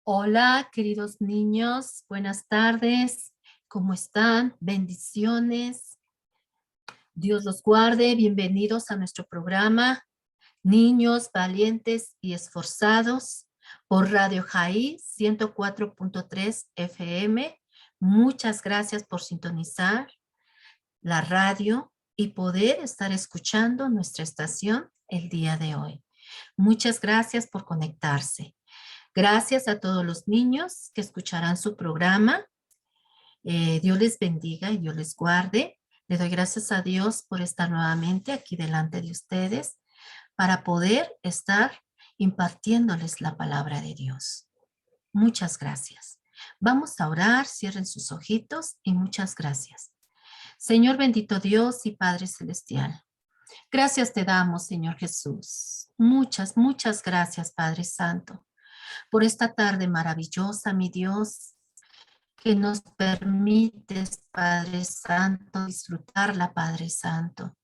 Hola, queridos niños, buenas tardes. ¿Cómo están? Bendiciones. Dios los guarde. Bienvenidos a nuestro programa Niños Valientes y Esforzados por Radio Jaí 104.3 FM. Muchas gracias por sintonizar la radio y poder estar escuchando nuestra estación el día de hoy. Muchas gracias por conectarse. Gracias a todos los niños que escucharán su programa. Dios les bendiga y Dios les guarde. Le doy gracias a Dios por estar nuevamente aquí delante de ustedes para poder estar impartiéndoles la palabra de Dios. Muchas gracias. Vamos a orar, cierren sus ojitos y muchas gracias. Señor bendito Dios y Padre Celestial, gracias te damos, Señor Jesús. Muchas gracias, Padre Santo, por esta tarde maravillosa, mi Dios, que nos permites, Padre Santo, disfrutarla, Padre Santo.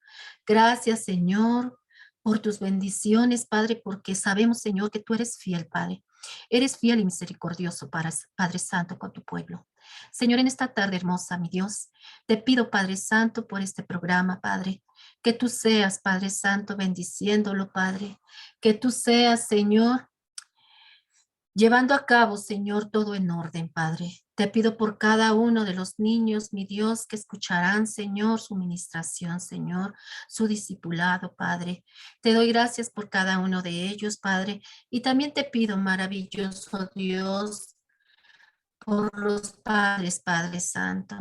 Gracias, Señor, por tus bendiciones, Padre, porque sabemos, Señor, que tú eres fiel, Padre. Eres fiel y misericordioso, Padre Santo, con tu pueblo. Señor, en esta tarde hermosa, mi Dios, te pido, Padre Santo, por este programa, Padre, que tú seas, Padre Santo, bendiciéndolo, Padre, que tú seas, Señor, llevando a cabo, Señor, todo en orden, Padre. Te pido por cada uno de los niños, mi Dios, que escucharán, Señor, su ministración, Señor, su discipulado, Padre. Te doy gracias por cada uno de ellos, Padre. Y también te pido, maravilloso Dios, por los padres, Padre Santo.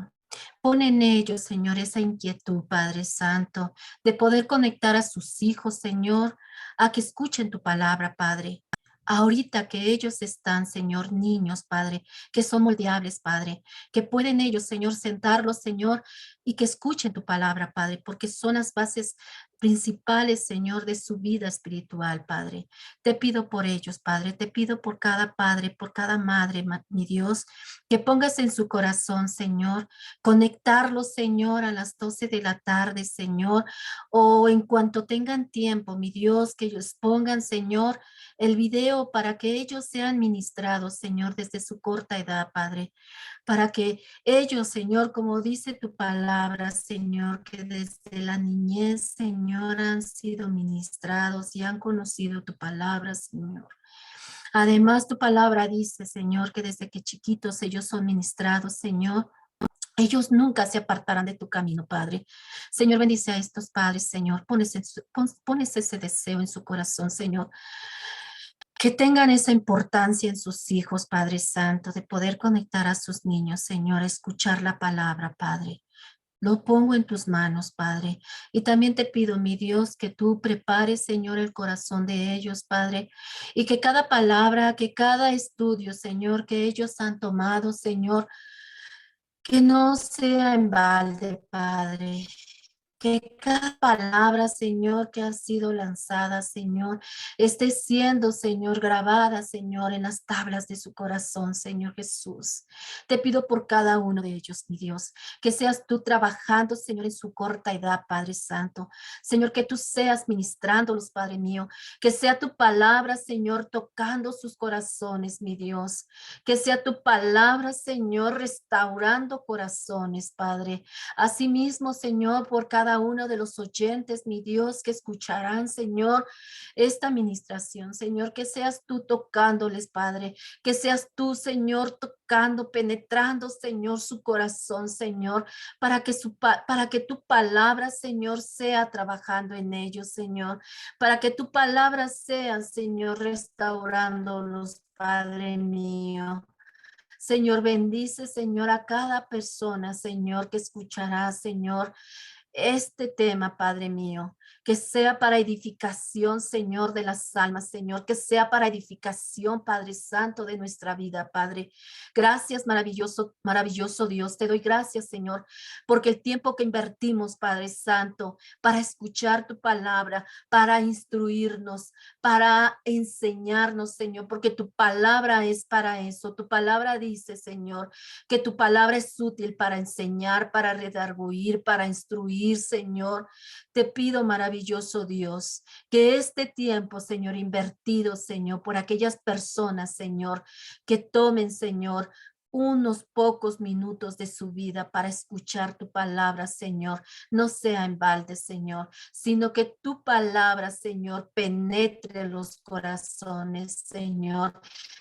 Pon en ellos, Señor, esa inquietud, Padre Santo, de poder conectar a sus hijos, Señor, a que escuchen tu palabra, Padre. Ahorita que ellos están, Señor, niños, Padre, que son moldeables, Padre, que pueden ellos, Señor, sentarlos, Señor, y que escuchen tu palabra, Padre, porque son las bases principales, Señor, de su vida espiritual, Padre. Te pido por ellos, Padre, te pido por cada padre, por cada madre, mi Dios, que pongas en su corazón, Señor, conectarlos, Señor, a las 12 de la tarde, Señor, o en cuanto tengan tiempo, mi Dios, que ellos pongan, Señor, el video para que ellos sean ministrados, Señor, desde su corta edad, Padre, para que ellos, Señor, como dice tu palabra, Señor, que desde la niñez, Señor, han sido ministrados y han conocido tu palabra, Señor. Además, tu palabra dice, Señor, que desde que chiquitos ellos son ministrados, Señor. Ellos nunca se apartarán de tu camino, Padre. Señor, bendice a estos padres, Señor. Pones ese deseo en su corazón, Señor. Que tengan esa importancia en sus hijos, Padre Santo, de poder conectar a sus niños, Señor, a escuchar la palabra, Padre. Lo pongo en tus manos, Padre. Y también te pido, mi Dios, que tú prepares, Señor, el corazón de ellos, Padre, y que cada palabra, que cada estudio, Señor, que ellos han tomado, Señor, que no sea en balde, Padre. Que cada palabra, Señor, que ha sido lanzada, Señor, esté siendo, Señor, grabada, Señor, en las tablas de su corazón, Señor Jesús. Te pido por cada uno de ellos, mi Dios, que seas tú trabajando, Señor, en su corta edad, Padre Santo. Señor, que tú seas ministrándolos, Padre mío. Que sea tu palabra, Señor, tocando sus corazones, mi Dios. Que sea tu palabra, Señor, restaurando corazones, Padre. Asimismo, Señor, por cada uno de los oyentes, mi Dios, que escucharán, Señor, esta administración, Señor, que seas tú tocándoles, Padre, que seas tú, Señor, tocando, penetrando, Señor, su corazón, Señor, para que tu palabra, Señor, sea trabajando en ellos, Señor, para que tu palabra sea, Señor, restaurándolos, Padre mío. Señor, bendice, Señor, a cada persona, Señor, que escuchará, Señor, este tema, Padre mío, que sea para edificación, Señor, de las almas, Señor, que sea para edificación, Padre Santo, de nuestra vida, Padre. Gracias, maravilloso Dios. Te doy gracias, Señor, porque el tiempo que invertimos, Padre Santo, para escuchar tu palabra, para instruirnos, para enseñarnos, Señor, porque tu palabra es para eso. Tu palabra dice, Señor, que tu palabra es útil para enseñar, para redarguir, para instruir, Señor. Te pido, maravilloso maravilloso Dios, que este tiempo, Señor, invertido, Señor, por aquellas personas, Señor, que tomen, Señor, unos pocos minutos de su vida para escuchar tu palabra, Señor, no sea en balde, Señor, sino que tu palabra, Señor, penetre los corazones, Señor,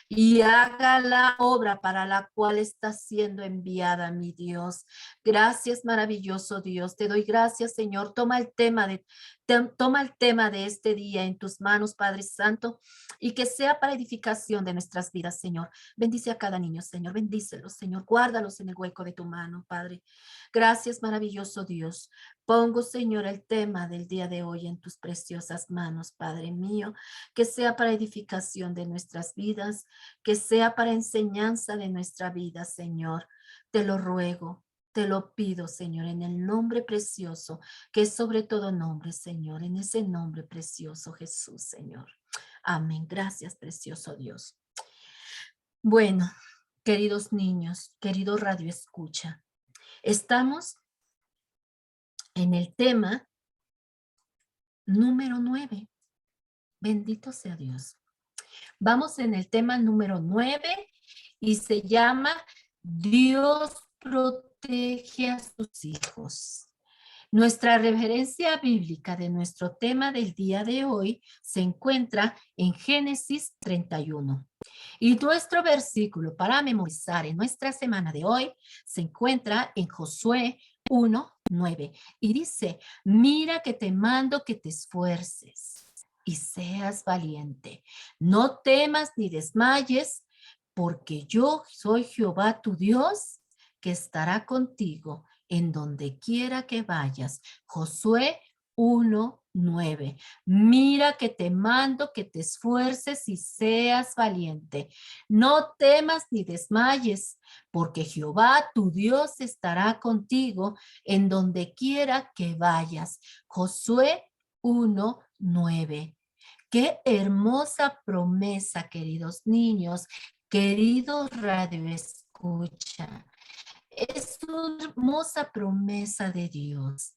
y haga la obra para la cual está siendo enviada, mi Dios. Gracias, maravilloso Dios. Te doy gracias, Señor. Toma el tema de este día en tus manos, Padre Santo, y que sea para edificación de nuestras vidas, Señor. Bendice a cada niño, Señor. Bendícelos, Señor. Guárdalos en el hueco de tu mano, Padre. Gracias, maravilloso Dios. Pongo, Señor, el tema del día de hoy en tus preciosas manos, Padre mío, que sea para edificación de nuestras vidas, que sea para enseñanza de nuestra vida, Señor. Te lo ruego, te lo pido, Señor, en el nombre precioso, que es sobre todo nombre, Señor, en ese nombre precioso, Jesús, Señor. Amén. Gracias, precioso Dios. Bueno, queridos niños, querido Radio Escucha, estamos en el tema número 9. Bendito sea Dios. Vamos en el tema número 9 y se llama Dios protege a sus hijos. Nuestra referencia bíblica de nuestro tema del día de hoy se encuentra en Génesis 31. Y nuestro versículo para memorizar en nuestra semana de hoy se encuentra en Josué 1:9 y dice, mira que te mando que te esfuerces y seas valiente. No temas ni desmayes, porque yo soy Jehová tu Dios, que estará contigo en donde quiera que vayas. Josué 1:9. Mira que te mando que te esfuerces y seas valiente. No temas ni desmayes, porque Jehová tu Dios estará contigo en donde quiera que vayas. Josué 1:9. Qué hermosa promesa, queridos niños, queridos Radio Escucha. Es una hermosa promesa de Dios.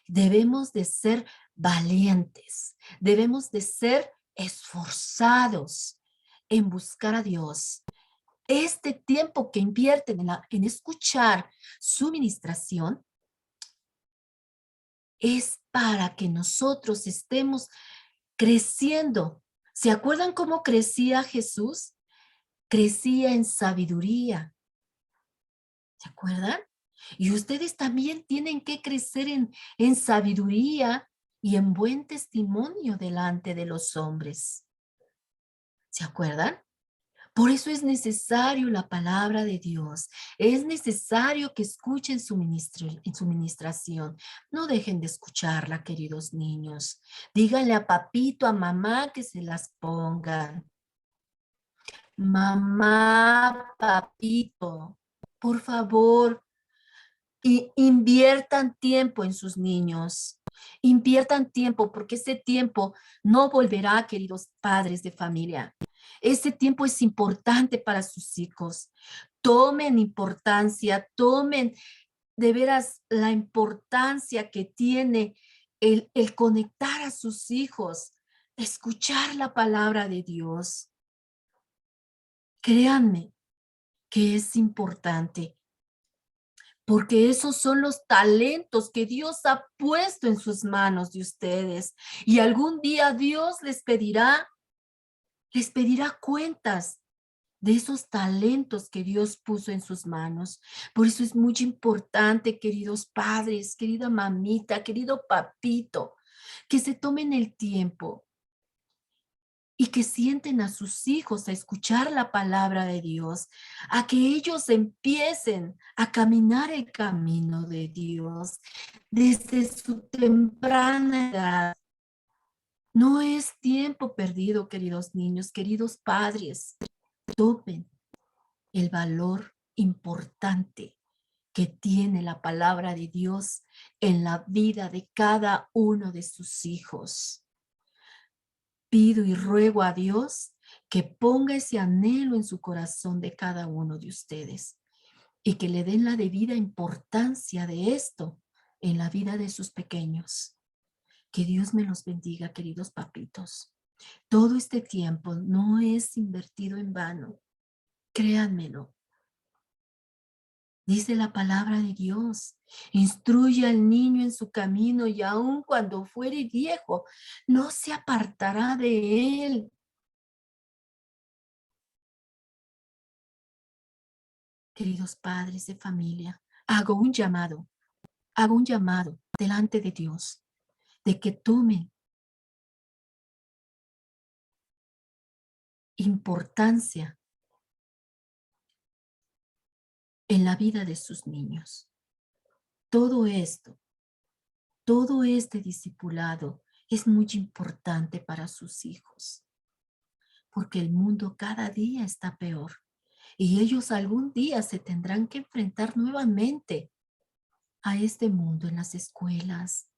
Debemos de ser valientes, debemos de ser esforzados en buscar a Dios. Este tiempo que invierten en escuchar su ministración es para que nosotros estemos creciendo. ¿Se acuerdan cómo crecía Jesús? Crecía en sabiduría. ¿Se acuerdan? Y ustedes también tienen que crecer en sabiduría y en buen testimonio delante de los hombres. ¿Se acuerdan? Por eso es necesario la palabra de Dios. Es necesario que escuchen en su ministración. No dejen de escucharla, queridos niños. Díganle a papito, a mamá que se las pongan. Mamá, papito, por favor, y inviertan tiempo en sus niños. Inviertan tiempo porque ese tiempo no volverá, queridos padres de familia. Ese tiempo es importante para sus hijos. Tomen importancia, tomen de veras la importancia que tiene el conectar a sus hijos, escuchar la palabra de Dios. Créanme que es importante, porque esos son los talentos que Dios ha puesto en sus manos de ustedes. Y algún día Dios les pedirá cuentas de esos talentos que Dios puso en sus manos. Por eso es muy importante, queridos padres, querida mamita, querido papito, que se tomen el tiempo y que sienten a sus hijos a escuchar la palabra de Dios, a que ellos empiecen a caminar el camino de Dios desde su temprana edad. No es tiempo perdido, queridos niños, queridos padres. Tomen el valor importante que tiene la palabra de Dios en la vida de cada uno de sus hijos. Pido y ruego a Dios que ponga ese anhelo en su corazón de cada uno de ustedes y que le den la debida importancia de esto en la vida de sus pequeños. Que Dios me los bendiga, queridos papitos. Todo este tiempo no es invertido en vano. Créanmelo. Dice la palabra de Dios, instruye al niño en su camino y aun cuando fuere viejo, no se apartará de él. Queridos padres de familia, hago un llamado delante de Dios, de que tomen importancia en la vida de sus niños. Todo esto, todo este discipulado es muy importante para sus hijos, porque el mundo cada día está peor y ellos algún día se tendrán que enfrentar nuevamente a este mundo en las escuelas,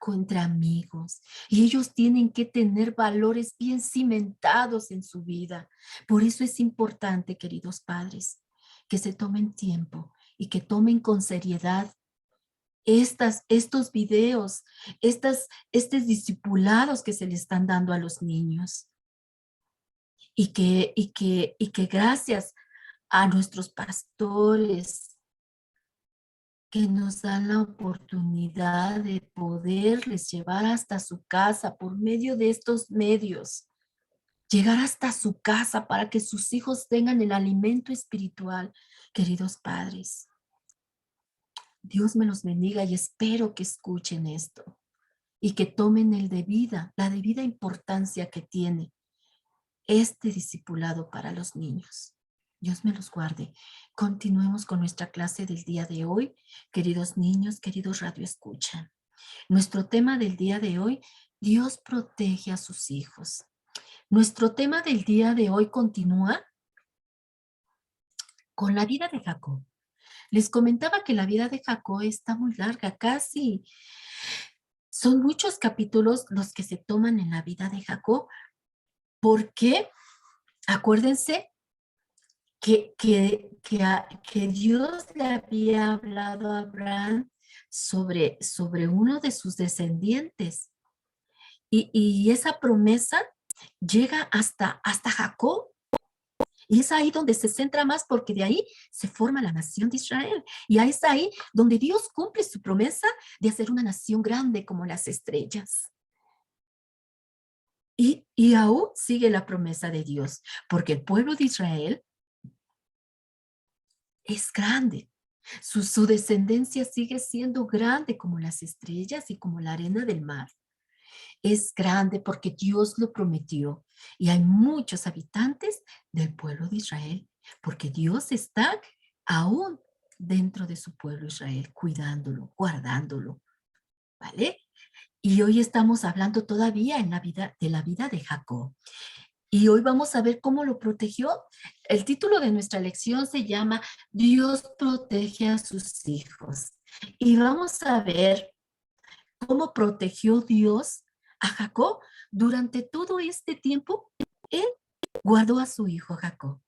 contra amigos, y ellos tienen que tener valores bien cimentados en su vida. Por eso es importante, queridos padres, que se tomen tiempo y que tomen con seriedad estos videos, estos discipulados que se le están dando a los niños. Y que gracias a nuestros pastores que nos dan la oportunidad de poderles llevar hasta su casa por medio de estos medios, llegar hasta su casa para que sus hijos tengan el alimento espiritual, queridos padres. Dios me los bendiga y espero que escuchen esto y que tomen la debida importancia que tiene este discipulado para los niños. Dios me los guarde. Continuemos con nuestra clase del día de hoy. Queridos niños, queridos radioescuchan. Nuestro tema del día de hoy, Dios protege a sus hijos. Nuestro tema del día de hoy continúa con la vida de Jacob. Les comentaba que la vida de Jacob está muy larga, casi. Son muchos capítulos los que se toman en la vida de Jacob, porque acuérdense que Dios le había hablado a Abraham sobre uno de sus descendientes. Y esa promesa llega hasta Jacob. Y es ahí donde se centra más porque de ahí se forma la nación de Israel. Y es ahí donde Dios cumple su promesa de hacer una nación grande como las estrellas. Y aún sigue la promesa de Dios, porque el pueblo de Israel es grande. Su descendencia sigue siendo grande como las estrellas y como la arena del mar. Es grande porque Dios lo prometió y hay muchos habitantes del pueblo de Israel porque Dios está aún dentro de su pueblo Israel, cuidándolo, guardándolo, ¿vale? Y hoy estamos hablando todavía de la vida de Jacob. Y hoy vamos a ver cómo lo protegió. El título de nuestra lección se llama Dios protege a sus hijos. Y vamos a ver cómo protegió Dios a Jacob durante todo este tiempo. Él guardó a su hijo Jacob,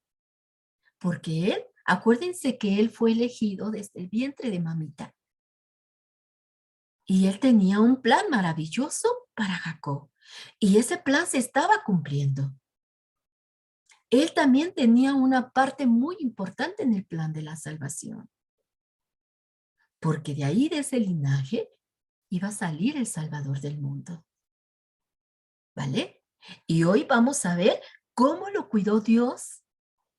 porque él, acuérdense que él fue elegido desde el vientre de mamita. Y él tenía un plan maravilloso para Jacob. Y ese plan se estaba cumpliendo. Él también tenía una parte muy importante en el plan de la salvación. Porque de ahí, de ese linaje, iba a salir el Salvador del mundo. ¿Vale? Y hoy vamos a ver cómo lo cuidó Dios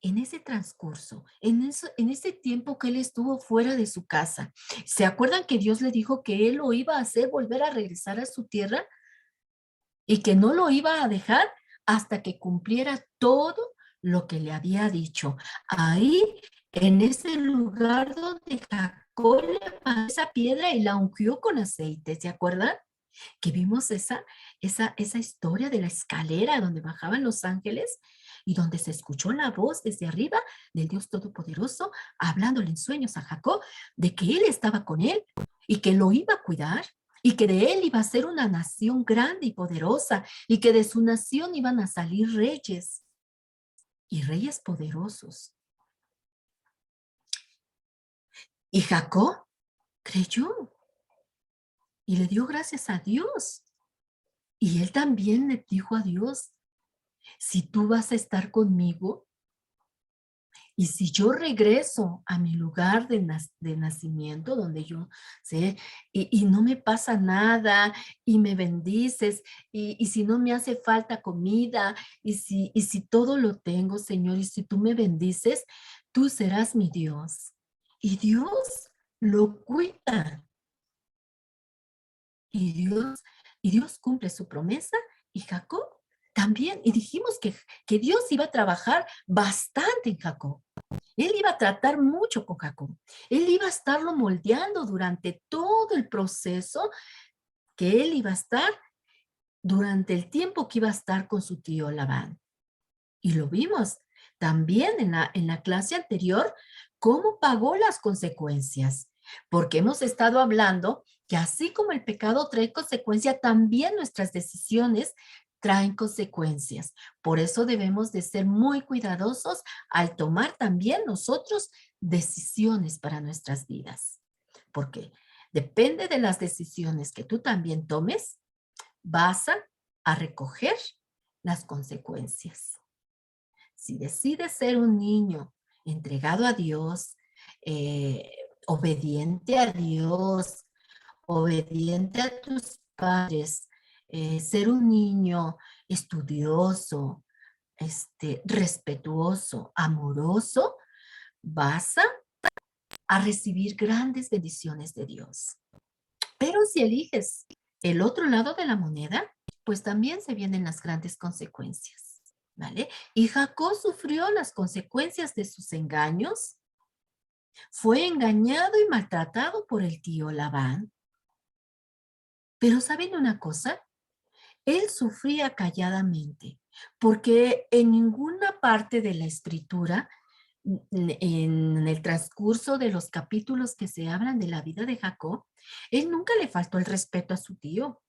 en ese transcurso, en ese tiempo que él estuvo fuera de su casa. ¿Se acuerdan que Dios le dijo que él lo iba a hacer volver a regresar a su tierra y que no lo iba a dejar hasta que cumpliera todo lo que le había dicho? Ahí, en ese lugar donde Jacob le pasó esa piedra y la ungió con aceite, ¿se acuerdan? Que vimos esa historia de la escalera donde bajaban los ángeles y donde se escuchó la voz desde arriba del Dios Todopoderoso hablándole en sueños a Jacob de que él estaba con él y que lo iba a cuidar y que de él iba a ser una nación grande y poderosa y que de su nación iban a salir reyes y reyes poderosos. Y Jacob creyó. y le dio gracias a Dios. Y él también le dijo a Dios, si tú vas a estar conmigo, y si yo regreso a mi lugar de nacimiento, donde yo sé, y no me pasa nada, y me bendices, y si no me hace falta comida, y si todo lo tengo, Señor, y si tú me bendices, tú serás mi Dios. Y Dios lo cuida. Y Dios, y Dios cumple su promesa, y Jacob también. Y dijimos que Dios iba a trabajar bastante en Jacob. Él iba a tratar mucho con Jacob. Él iba a estarlo moldeando durante todo el proceso que él iba a estar, durante el tiempo que iba a estar con su tío Labán. Y lo vimos también en la clase anterior, cómo pagó las consecuencias. Porque hemos estado hablando que así como el pecado trae consecuencia, también nuestras decisiones traen consecuencias. Por eso debemos de ser muy cuidadosos al tomar también nosotros decisiones para nuestras vidas. Porque depende de las decisiones que tú también tomes, vas a recoger las consecuencias. Si decides ser un niño entregado a Dios, eh, obediente a Dios, obediente a tus padres, ser un niño estudioso, respetuoso, amoroso, vas a recibir grandes bendiciones de Dios. Pero si eliges el otro lado de la moneda, pues también se vienen las grandes consecuencias, ¿vale? Y Jacob sufrió las consecuencias de sus engaños. Fue engañado y maltratado por el tío Labán. Pero ¿saben una cosa? Él sufría calladamente, porque en ninguna parte de la escritura, en el transcurso de los capítulos que se hablan de la vida de Jacob, él nunca le faltó el respeto a su tío.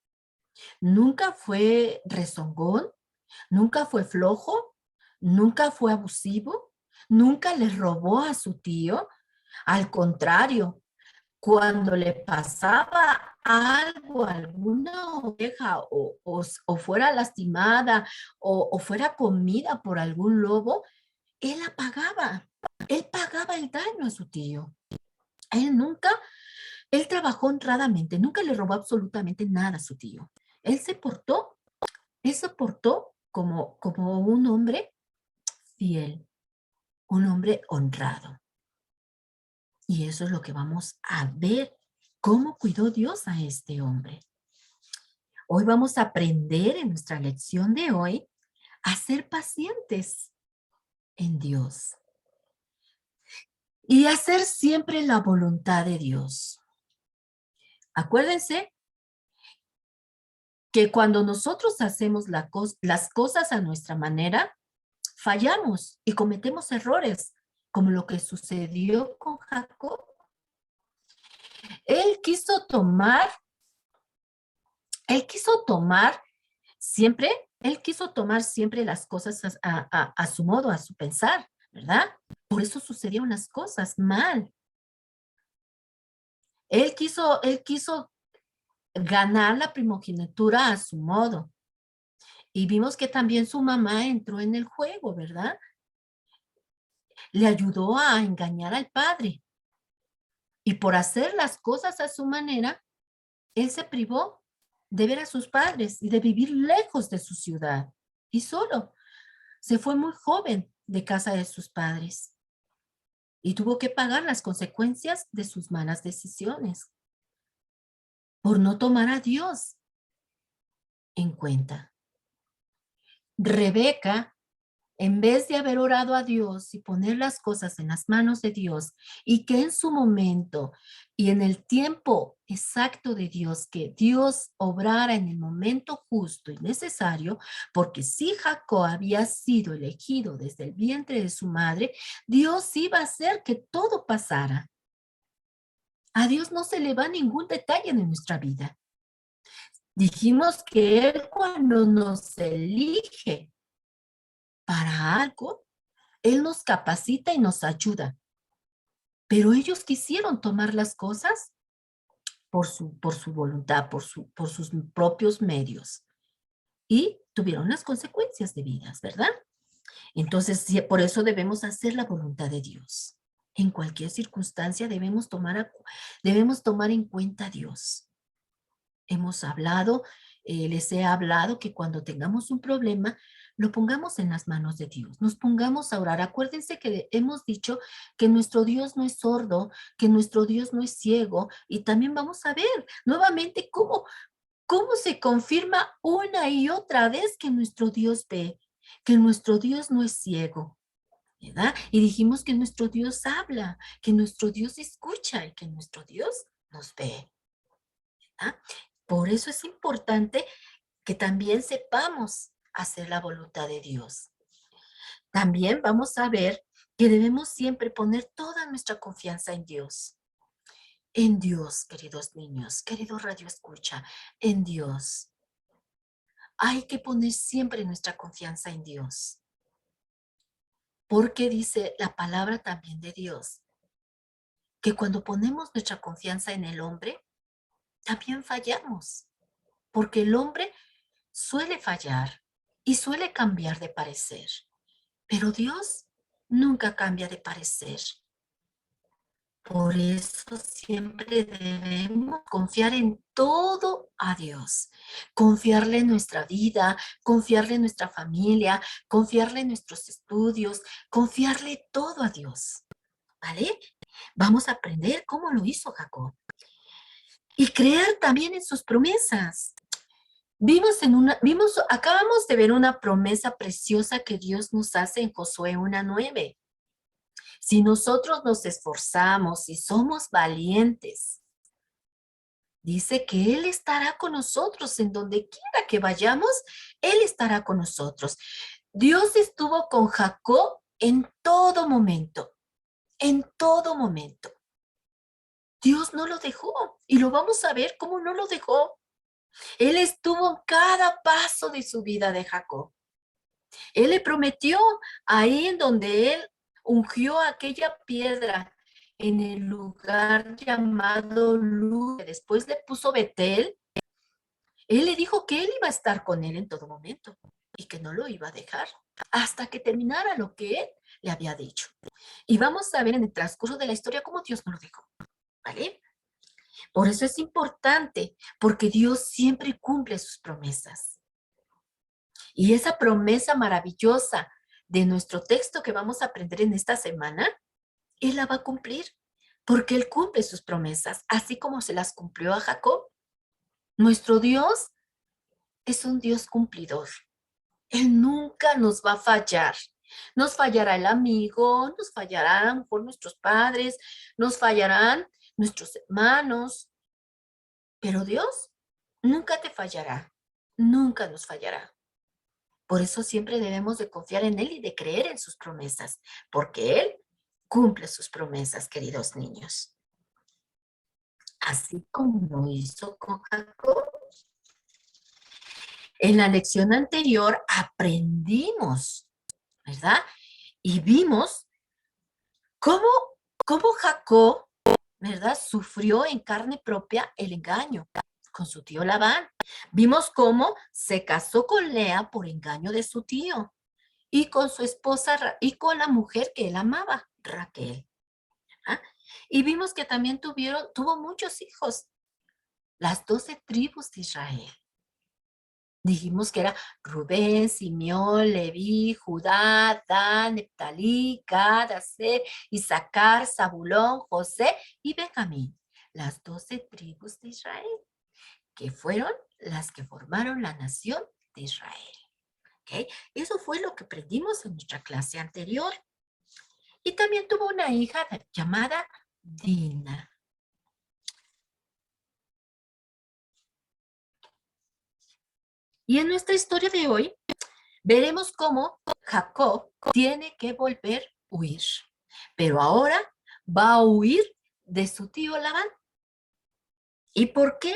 Nunca fue rezongón, nunca fue flojo, nunca fue abusivo, nunca le robó a su tío. Al contrario, cuando le pasaba algo, alguna oveja o fuera lastimada o fuera comida por algún lobo, él la pagaba. Él pagaba el daño a su tío. Él nunca, él trabajó honradamente, nunca le robó absolutamente nada a su tío. Él se portó como un hombre fiel, un hombre honrado. Y eso es lo que vamos a ver, cómo cuidó Dios a este hombre. Hoy vamos a aprender en nuestra lección de hoy a ser pacientes en Dios y hacer siempre la voluntad de Dios. Acuérdense que cuando nosotros hacemos las cosas a nuestra manera, fallamos y cometemos errores, como lo que sucedió con Jacob. Él quiso tomar, él quiso tomar siempre, él quiso tomar siempre las cosas a su modo, a su pensar, ¿verdad? Por eso sucedieron las cosas mal. Él quiso ganar la primogenitura a su modo. Y vimos que también su mamá entró en el juego, ¿verdad? Le ayudó a engañar al padre. Y por hacer las cosas a su manera, él se privó de ver a sus padres y de vivir lejos de su ciudad. Y solo. Se fue muy joven de casa de sus padres y tuvo que pagar las consecuencias de sus malas decisiones por no tomar a Dios en cuenta. Rebeca, en vez de haber orado a Dios y poner las cosas en las manos de Dios y que en su momento y en el tiempo exacto de Dios, que Dios obrara en el momento justo y necesario, porque si Jacob había sido elegido desde el vientre de su madre, Dios iba a hacer que todo pasara. A Dios no se le va ningún detalle en nuestra vida. Dijimos que Él cuando nos elige para algo, Él nos capacita y nos ayuda. Pero ellos quisieron tomar las cosas por su voluntad, por sus propios medios. Y tuvieron las consecuencias debidas, ¿verdad? Entonces, por eso debemos hacer la voluntad de Dios. En cualquier circunstancia debemos tomar en cuenta a Dios. Hemos hablado, les he hablado que cuando tengamos un problema, lo pongamos en las manos de Dios, nos pongamos a orar. Acuérdense que hemos dicho que nuestro Dios no es sordo, que nuestro Dios no es ciego, y también vamos a ver nuevamente cómo se confirma una y otra vez que nuestro Dios ve, que nuestro Dios no es ciego, ¿verdad? Y dijimos que nuestro Dios habla, que nuestro Dios escucha y que nuestro Dios nos ve, ¿verdad? Por eso es importante que también sepamos hacer la voluntad de Dios. También vamos a ver que debemos siempre poner toda nuestra confianza en Dios. En Dios, queridos niños, querido Radio Escucha, en Dios. Hay que poner siempre nuestra confianza en Dios. Porque dice la palabra también de Dios, que cuando ponemos nuestra confianza en el hombre, también fallamos. Porque el hombre suele fallar y suele cambiar de parecer. Pero Dios nunca cambia de parecer. Por eso siempre debemos confiar en todo a Dios. Confiarle en nuestra vida, confiarle en nuestra familia, confiarle en nuestros estudios, confiarle todo a Dios. ¿Vale? Vamos a aprender cómo lo hizo Jacob. Y creer también en sus promesas. Acabamos de ver una promesa preciosa que Dios nos hace en Josué 1:9. Si nosotros nos esforzamos y somos valientes, dice que Él estará con nosotros en donde quiera que vayamos, Él estará con nosotros. Dios estuvo con Jacob en todo momento, en todo momento. Dios no lo dejó y lo vamos a ver cómo no lo dejó. Él estuvo en cada paso de su vida de Jacob. Él le prometió ahí en donde él ungió aquella piedra en el lugar llamado Luz, que después le puso Betel. Él le dijo que él iba a estar con él en todo momento y que no lo iba a dejar hasta que terminara lo que él le había dicho. Y vamos a ver en el transcurso de la historia cómo Dios no lo dejó, ¿vale? Por eso es importante, porque Dios siempre cumple sus promesas. Y esa promesa maravillosa de nuestro texto que vamos a aprender en esta semana, Él la va a cumplir, porque Él cumple sus promesas, así como se las cumplió a Jacob. Nuestro Dios es un Dios cumplidor. Él nunca nos va a fallar. Nos fallará el amigo, nos fallarán a lo mejor nuestros padres, nos fallarán nuestros hermanos, pero Dios nunca te fallará, nunca nos fallará. Por eso siempre debemos de confiar en Él y de creer en sus promesas, porque Él cumple sus promesas, queridos niños. Así como lo hizo con Jacob. En la lección anterior aprendimos, ¿verdad? Y vimos cómo Jacob, ¿verdad? Sufrió en carne propia el engaño con su tío Labán. Vimos cómo se casó con Lea por engaño de su tío y con su esposa y con la mujer que él amaba, Raquel. ¿Ah? Y vimos que también tuvo muchos hijos, las 12 tribus de Israel. Dijimos que era Rubén, Simeón, Leví, Judá, Dan, Neftalí, Gad, Aser, Isaacar, Zabulón, José y Benjamín. Las 12 tribus de Israel, que fueron las que formaron la nación de Israel. ¿Okay? Eso fue lo que aprendimos en nuestra clase anterior. Y también tuvo una hija llamada Dina. Y en nuestra historia de hoy veremos cómo Jacob tiene que volver a huir. Pero ahora va a huir de su tío Labán. ¿Y por qué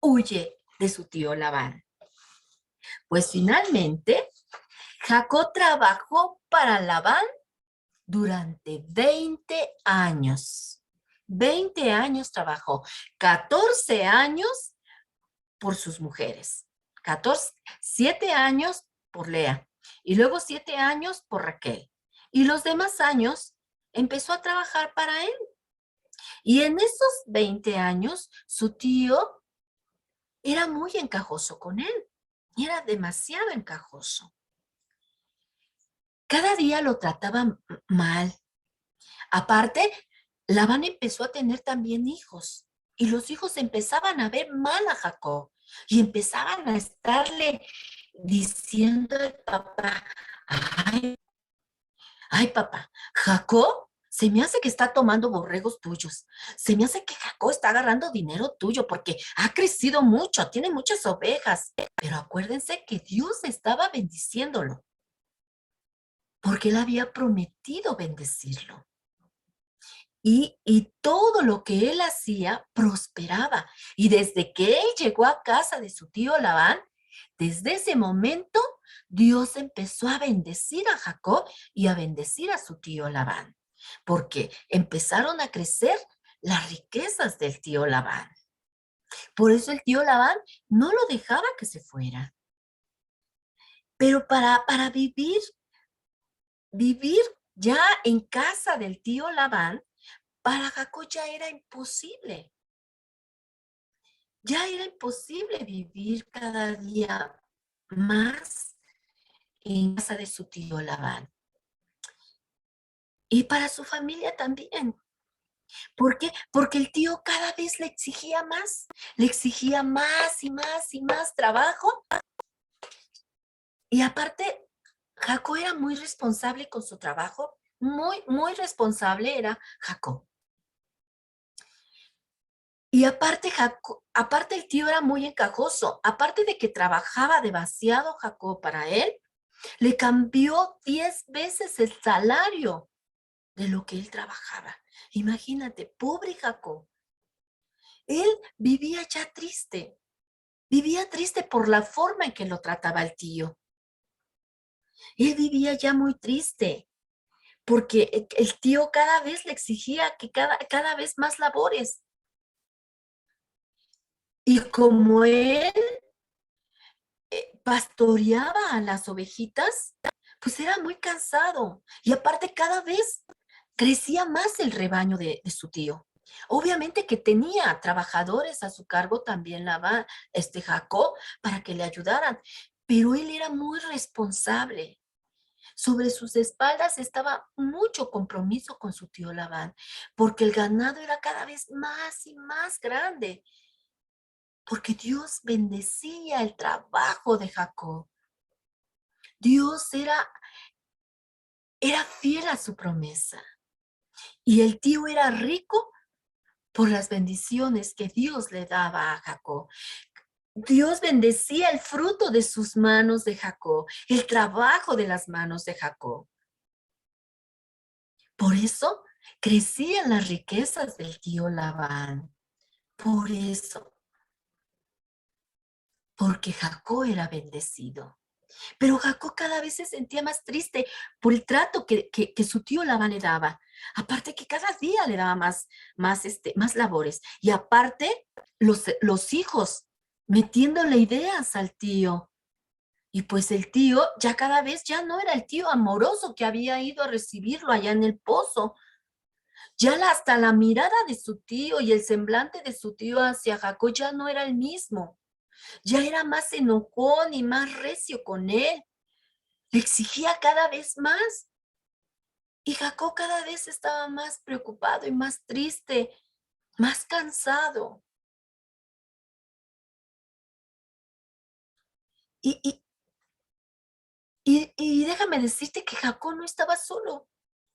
huye de su tío Labán? Pues finalmente Jacob trabajó para Labán durante 20 años. 20 años trabajó, 14 años por sus mujeres, 7 años por Lea y luego 7 años por Raquel. Y los demás años empezó a trabajar para él. Y en esos 20 años, su tío era muy encajoso con él. Era demasiado encajoso. Cada día lo trataba mal. Aparte, Labán empezó a tener también hijos. Y los hijos empezaban a ver mal a Jacob. Y empezaban a estarle diciendo al papá, ay, ay, papá, Jacob se me hace que está tomando borregos tuyos. Se me hace que Jacob está agarrando dinero tuyo porque ha crecido mucho, tiene muchas ovejas. Pero acuérdense que Dios estaba bendiciéndolo porque él había prometido bendecirlo. Y todo lo que él hacía prosperaba. Y desde que él llegó a casa de su tío Labán, desde ese momento Dios empezó a bendecir a Jacob y a bendecir a su tío Labán, porque empezaron a crecer las riquezas del tío Labán. Por eso el tío Labán no lo dejaba que se fuera. Pero para vivir ya en casa del tío Labán, para Jacob ya era imposible. Ya era imposible vivir cada día más en casa de su tío Labán. Y para su familia también. ¿Por qué? Porque el tío cada vez le exigía más y más y más trabajo. Y aparte, Jacob era muy responsable con su trabajo, muy responsable era Jacob. Y aparte el tío era muy encajoso, aparte de que trabajaba demasiado Jacob para él, le cambió 10 veces el salario de lo que él trabajaba. Imagínate, pobre Jacob. Él vivía triste por la forma en que lo trataba el tío. Él vivía ya muy triste porque el tío cada vez le exigía que cada vez más labores. Y como él pastoreaba a las ovejitas, pues era muy cansado. Y aparte cada vez crecía más el rebaño de su tío. Obviamente que tenía trabajadores a su cargo también Jacob para que le ayudaran, pero él era muy responsable. Sobre sus espaldas estaba mucho compromiso con su tío Labán, porque el ganado era cada vez más y más grande, porque Dios bendecía el trabajo de Jacob. Dios era fiel a su promesa. Y el tío era rico por las bendiciones que Dios le daba a Jacob. Dios bendecía el fruto de sus manos de Jacob, el trabajo de las manos de Jacob. Por eso crecían las riquezas del tío Labán. Por eso, porque Jacob era bendecido. Pero Jacob cada vez se sentía más triste por el trato que su tío Labán le daba. Aparte que cada día le daba más labores. Y aparte, los hijos metiéndole ideas al tío. Y pues el tío ya cada vez ya no era el tío amoroso que había ido a recibirlo allá en el pozo. Ya hasta la mirada de su tío y el semblante de su tío hacia Jacob ya no era el mismo. Ya era más enojón y más recio con él. Le exigía cada vez más. Y Jacob cada vez estaba más preocupado y más triste, más cansado. Y, y, y déjame decirte que Jacob no estaba solo.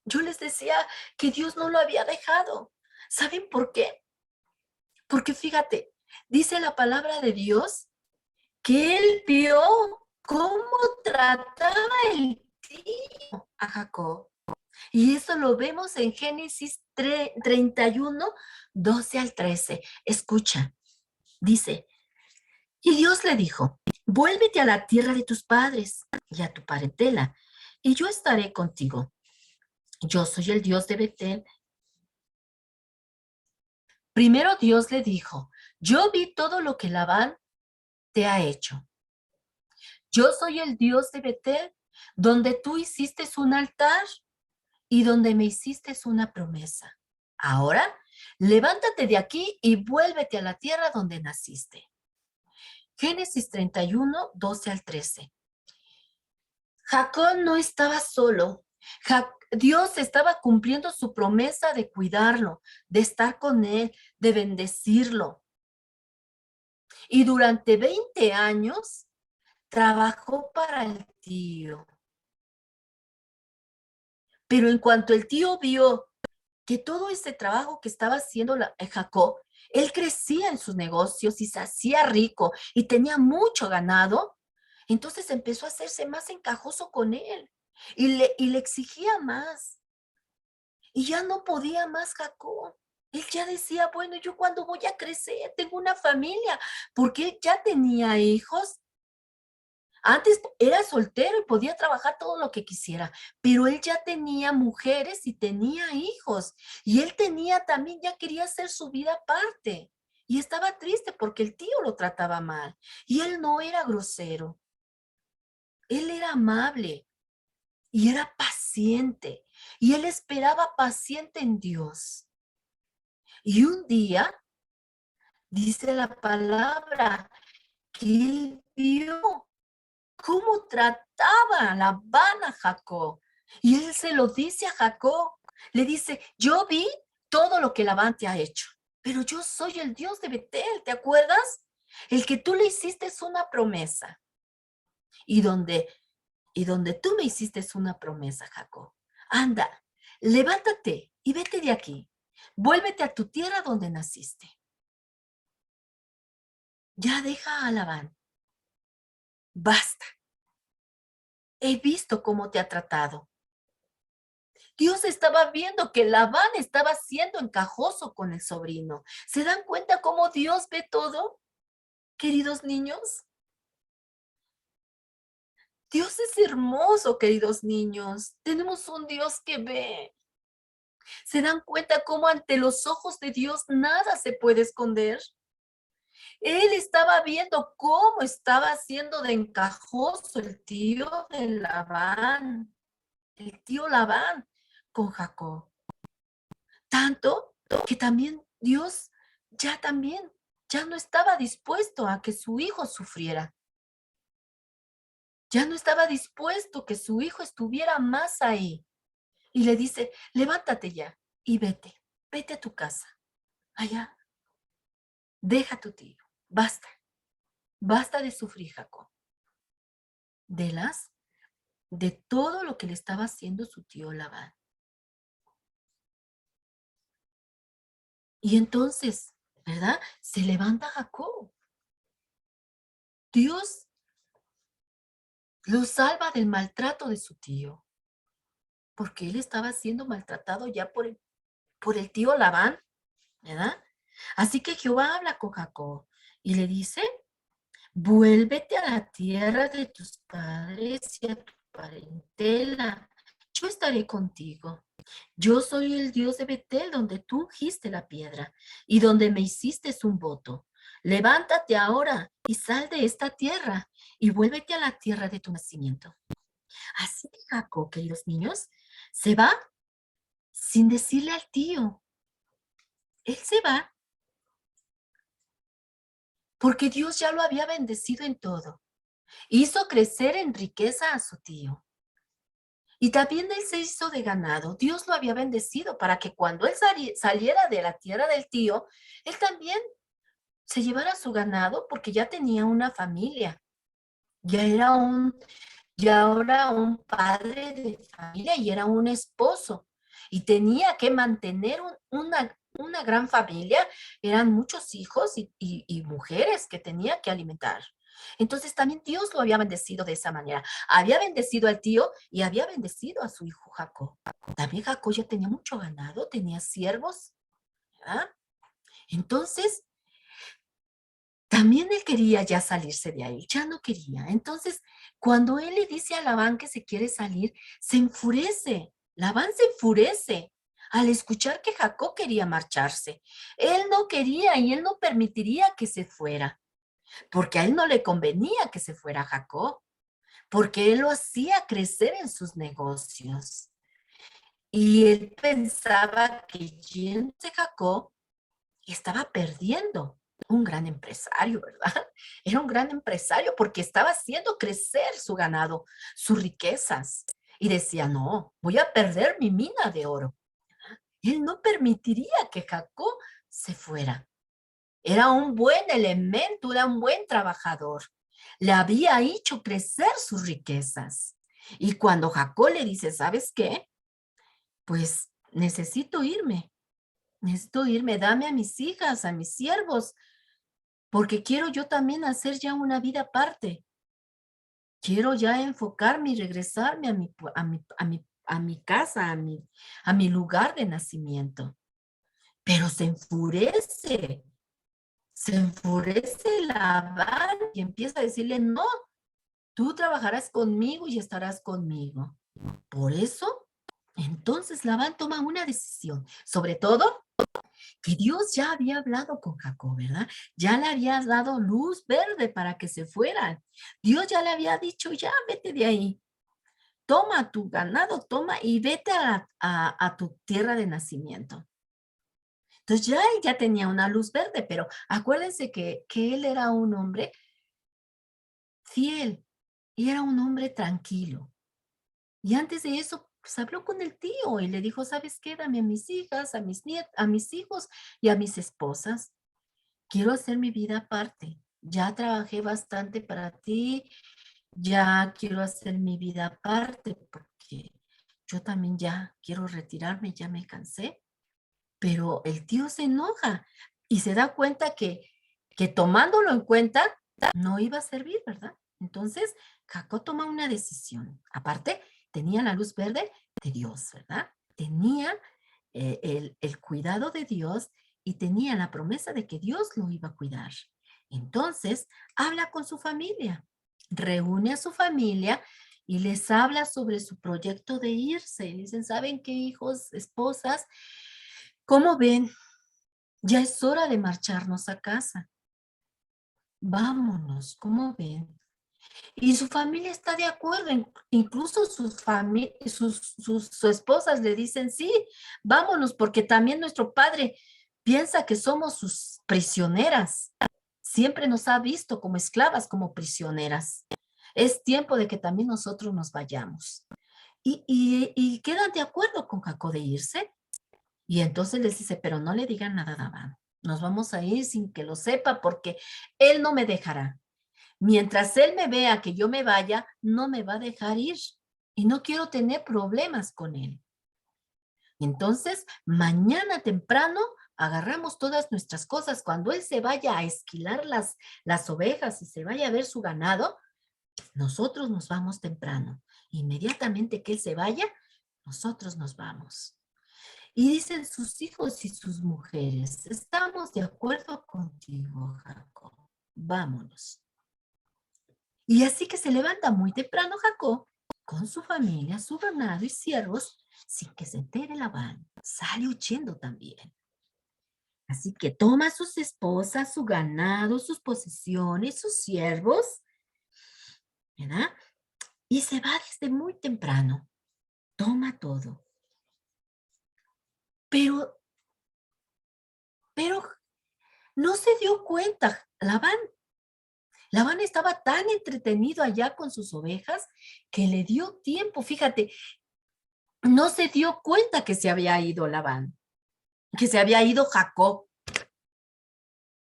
Yo les decía que Dios no lo había dejado. ¿Saben por qué? Porque fíjate, dice la palabra de Dios que él vio cómo trataba el tío a Jacob. Y eso lo vemos en Génesis 31, 12 al 13. Escucha, dice, y Dios le dijo, vuélvete a la tierra de tus padres y a tu parentela, y yo estaré contigo. Yo soy el Dios de Betel, Primero Dios le dijo, yo vi todo lo que Labán te ha hecho. Yo soy el Dios de Betel, donde tú hiciste un altar y donde me hiciste una promesa. Ahora, levántate de aquí y vuélvete a la tierra donde naciste. Génesis 31, 12 al 13. Jacob no estaba solo. Dios estaba cumpliendo su promesa de cuidarlo, de estar con él, de bendecirlo. Y durante 20 años trabajó para el tío. Pero en cuanto el tío vio que todo ese trabajo que estaba haciendo Jacob, él crecía en sus negocios y se hacía rico y tenía mucho ganado, entonces empezó a hacerse más encajoso con él y le exigía más. Y ya no podía más Jacob. Él ya decía, bueno, ¿yo cuándo voy a crecer? Tengo una familia, porque él ya tenía hijos. Antes era soltero y podía trabajar todo lo que quisiera, pero él ya tenía mujeres y tenía hijos. Y él tenía también, ya quería hacer su vida aparte. Y estaba triste porque el tío lo trataba mal. Y él no era grosero. Él era amable y era paciente. Y él esperaba paciente en Dios. Y un día, dice la palabra, que él vio cómo trataba Labán a Jacob. Y él se lo dice a Jacob. Le dice, yo vi todo lo que Labán te ha hecho, pero yo soy el Dios de Betel, ¿te acuerdas? El que tú le hiciste es una promesa. Y donde, y donde tú me hiciste es una promesa, Jacob. Anda, levántate y vete de aquí. Vuélvete a tu tierra donde naciste. Ya deja a Labán. Basta. He visto cómo te ha tratado. Dios estaba viendo que Labán estaba siendo encajoso con el sobrino. ¿Se dan cuenta cómo Dios ve todo, queridos niños? Dios es hermoso, queridos niños. Tenemos un Dios que ve. ¿Se dan cuenta cómo ante los ojos de Dios nada se puede esconder? Él estaba viendo cómo estaba haciendo de encajoso el tío de Labán, el tío Labán con Jacob. Tanto que también Dios ya no estaba dispuesto a que su hijo sufriera. Ya no estaba dispuesto que su hijo estuviera más ahí. Y le dice, levántate ya y vete a tu casa. Allá, deja a tu tío. Basta de sufrir, Jacob. De todo lo que le estaba haciendo su tío Labán. Y entonces, ¿verdad? Se levanta Jacob. Dios lo salva del maltrato de su tío, porque él estaba siendo maltratado ya por el tío Labán, ¿verdad? Así que Jehová habla con Jacob y le dice, vuélvete a la tierra de tus padres y a tu parentela. Yo estaré contigo. Yo soy el Dios de Betel, donde tú ungiste la piedra y donde me hiciste un voto. Levántate ahora y sal de esta tierra y vuélvete a la tierra de tu nacimiento. Así que Jacob, queridos niños, se va sin decirle al tío. Él se va porque Dios ya lo había bendecido en todo. Hizo crecer en riqueza a su tío. Y también él se hizo de ganado. Dios lo había bendecido para que cuando él saliera de la tierra del tío, él también se llevara su ganado porque ya tenía una familia. Ya era un padre de familia y era un esposo. Y tenía que mantener una gran familia. Eran muchos hijos y mujeres que tenía que alimentar. Entonces también Dios lo había bendecido de esa manera. Había bendecido al tío y había bendecido a su hijo Jacob. También Jacob ya tenía mucho ganado, tenía siervos, ¿verdad? Entonces, también él quería ya salirse de ahí, ya no quería. Entonces, cuando él le dice a Labán que se quiere salir, se enfurece. Labán se enfurece. al escuchar que Jacob quería marcharse. Él no quería y él no permitiría que se fuera, porque a él no le convenía que se fuera Jacob, porque él lo hacía crecer en sus negocios. Y él pensaba que yéndose Jacob estaba perdiendo un gran empresario, ¿verdad? Era un gran empresario porque estaba haciendo crecer su ganado, sus riquezas. Y decía, no, voy a perder mi mina de oro. Él no permitiría que Jacob se fuera. Era un buen elemento, era un buen trabajador. Le había hecho crecer sus riquezas. Y cuando Jacob le dice, ¿sabes qué? Pues necesito irme, dame a mis hijas, a mis siervos, porque quiero yo también hacer ya una vida aparte. Quiero ya enfocarme y regresarme a mi casa, a mi lugar de nacimiento. Pero se enfurece Labán y empieza a decirle, no, tú trabajarás conmigo y estarás conmigo. Por eso, entonces Labán toma una decisión, sobre todo que Dios ya había hablado con Jacob, ¿verdad? Ya le había dado luz verde para que se fueran. Dios ya le había dicho, ya vete de ahí, toma tu ganado, toma y vete a tu tierra de nacimiento. Entonces ya él ya tenía una luz verde, pero acuérdense que él era un hombre fiel y era un hombre tranquilo. Y antes de eso, pues habló con el tío y le dijo, ¿sabes qué? Dame a mis hijas, a mis hijos y a mis esposas. Quiero hacer mi vida aparte. Ya trabajé bastante para ti, ya quiero hacer mi vida aparte porque yo también ya quiero retirarme, ya me cansé. Pero el tío se enoja y se da cuenta que tomándolo en cuenta no iba a servir, ¿verdad? Entonces, Jacob toma una decisión. Aparte, tenía la luz verde de Dios, ¿verdad? Tenía el cuidado de Dios y tenía la promesa de que Dios lo iba a cuidar. Entonces, habla con su familia, reúne a su familia y les habla sobre su proyecto de irse. Y dicen, ¿saben qué, hijos, esposas? ¿Cómo ven? Ya es hora de marcharnos a casa. Vámonos, ¿cómo ven? Y su familia está de acuerdo, incluso sus esposas le dicen, sí, vámonos, porque también nuestro padre piensa que somos sus prisioneras. Siempre nos ha visto como esclavas, como prisioneras. Es tiempo de que también nosotros nos vayamos. Y quedan de acuerdo con Jacob de irse. Y entonces les dice, pero no le digan nada a Labán. Nos vamos a ir sin que lo sepa porque él no me dejará. Mientras él me vea que yo me vaya, no me va a dejar ir. Y no quiero tener problemas con él. Entonces, mañana temprano agarramos todas nuestras cosas. Cuando él se vaya a esquilar las ovejas y se vaya a ver su ganado, nosotros nos vamos temprano. Inmediatamente que él se vaya, nosotros nos vamos. Y dicen sus hijos y sus mujeres, estamos de acuerdo contigo, Jacob. Vámonos. Y así que se levanta muy temprano Jacob con su familia, su ganado y siervos, sin que se entere Labán. Sale huyendo también. Así que toma a sus esposas, su ganado, sus posesiones, sus siervos, ¿verdad? Y se va desde muy temprano. Toma todo. Pero no se dio cuenta Labán. Labán estaba tan entretenido allá con sus ovejas que le dio tiempo. Fíjate, no se dio cuenta que se había ido Labán, que se había ido Jacob.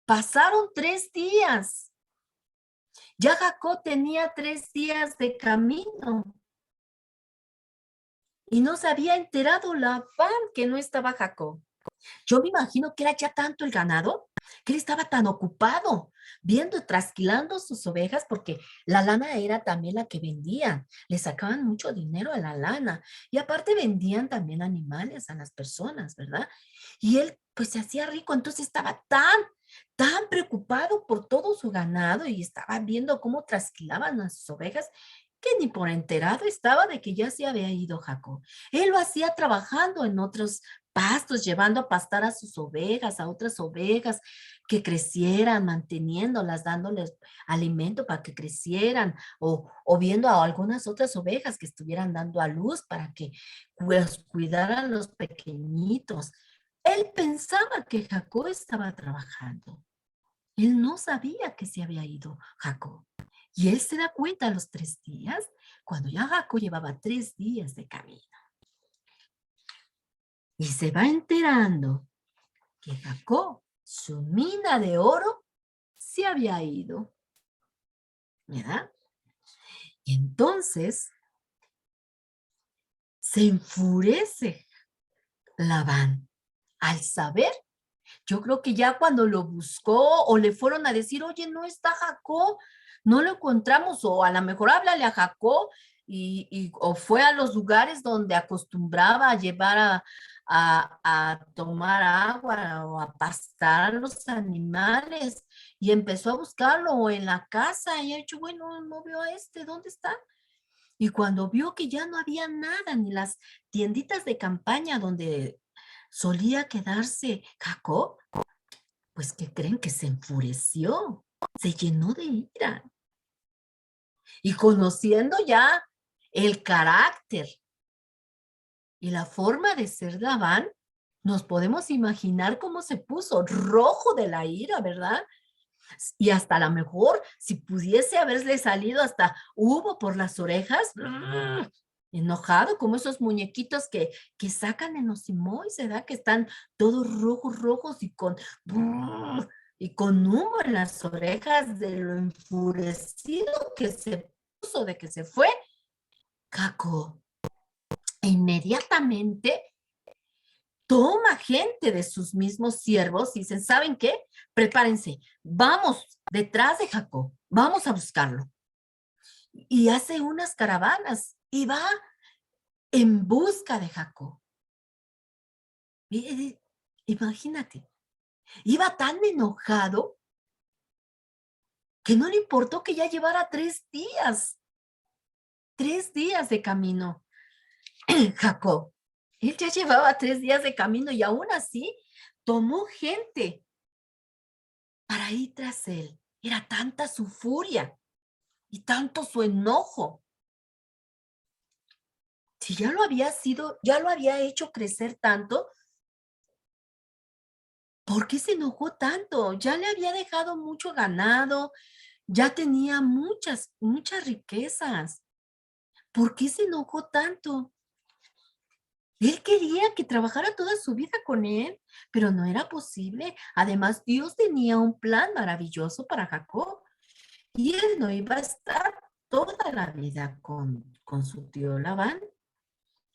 Pasaron 3 días. Ya Jacob tenía 3 días de camino. Y no se había enterado Labán que no estaba Jacob. Yo me imagino que era ya tanto el ganado que él estaba tan ocupado viendo, trasquilando sus ovejas, porque la lana era también la que vendían. Le sacaban mucho dinero a la lana y aparte vendían también animales a las personas, ¿verdad? Y él pues se hacía rico, entonces estaba tan preocupado por todo su ganado y estaba viendo cómo trasquilaban a sus ovejas que ni por enterado estaba de que ya se había ido Jacob. Él lo hacía trabajando en otros pastos, llevando a pastar a sus ovejas, a otras ovejas que crecieran, manteniéndolas, dándoles alimento para que crecieran, o viendo a algunas otras ovejas que estuvieran dando a luz para que pues, cuidaran los pequeñitos. Él pensaba que Jacob estaba trabajando. Él no sabía que se había ido Jacob. Y él se da cuenta a los 3 días, cuando ya Jacob llevaba 3 días de camino. Y se va enterando que Jacob, su mina de oro, se había ido. ¿Verdad? Y entonces se enfurece Labán al saber. Yo creo que ya cuando lo buscó o le fueron a decir, oye, no está Jacob, no lo encontramos, o a lo mejor háblale a Jacob o fue a los lugares donde acostumbraba a llevar a tomar agua o a pastar a los animales y empezó a buscarlo en la casa y ha dicho, bueno, no veo a este, ¿dónde está? Y cuando vio que ya no había nada, ni las tienditas de campaña donde solía quedarse Jacob, pues ¿qué creen? Que se enfureció, se llenó de ira. Y conociendo ya el carácter y la forma de ser Labán, nos podemos imaginar cómo se puso rojo de la ira, ¿verdad? Y hasta a lo mejor, si pudiese haberle salido hasta hubo por las orejas, enojado, como esos muñequitos que sacan en los Simois, ¿verdad? Que están todos rojos, rojos y con humo en las orejas de lo enfurecido que se puso, de que se fue, Caco. E inmediatamente toma gente de sus mismos siervos y dicen, ¿saben qué? Prepárense, vamos detrás de Jacob, vamos a buscarlo. Y hace unas caravanas y va en busca de Jacob. Imagínate, iba tan enojado que no le importó que ya llevara 3 días de camino, Jacob. Él ya llevaba 3 días de camino y aún así tomó gente para ir tras él. Era tanta su furia y tanto su enojo. Si ya ya lo había hecho crecer tanto, ¿por qué se enojó tanto? Ya le había dejado mucho ganado, ya tenía muchas riquezas. ¿Por qué se enojó tanto? Él quería que trabajara toda su vida con él, pero no era posible. Además, Dios tenía un plan maravilloso para Jacob y él no iba a estar toda la vida con su tío Labán.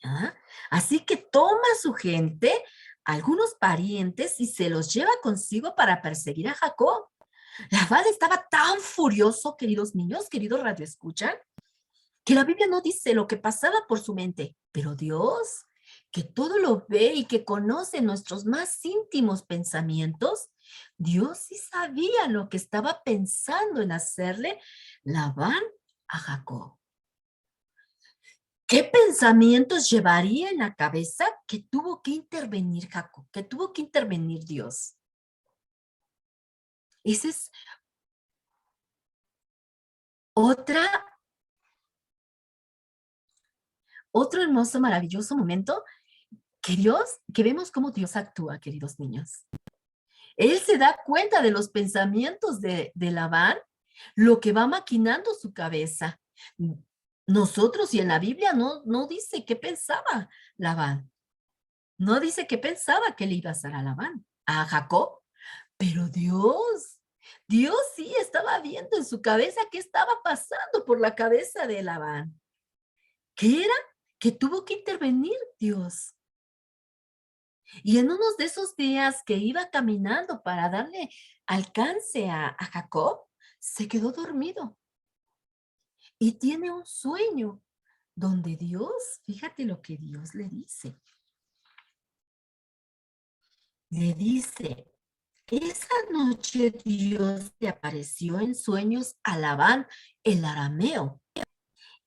¿Ah? Así que toma a su gente, algunos parientes, y se los lleva consigo para perseguir a Jacob. Labán estaba tan furioso, queridos niños, queridos radioescuchan, que la Biblia no dice lo que pasaba por su mente, pero Dios, que todo lo ve y que conoce nuestros más íntimos pensamientos, Dios sí sabía lo que estaba pensando en hacerle Labán a Jacob. ¿Qué pensamientos llevaría en la cabeza que tuvo que intervenir Jacob, que tuvo que intervenir Dios? Ese es otro hermoso, maravilloso momento que vemos cómo Dios actúa, queridos niños. Él se da cuenta de los pensamientos de Labán, lo que va maquinando su cabeza. Nosotros, y en la Biblia no dice qué pensaba Labán. No dice qué pensaba que le iba a hacer a Labán, a Jacob. Pero Dios sí estaba viendo en su cabeza qué estaba pasando por la cabeza de Labán. ¿Qué era? Que tuvo que intervenir Dios. Y en unos de esos días que iba caminando para darle alcance a Jacob, se quedó dormido y tiene un sueño donde Dios, fíjate lo que Dios le dice. Le dice, esa noche Dios le apareció en sueños a Labán, el arameo,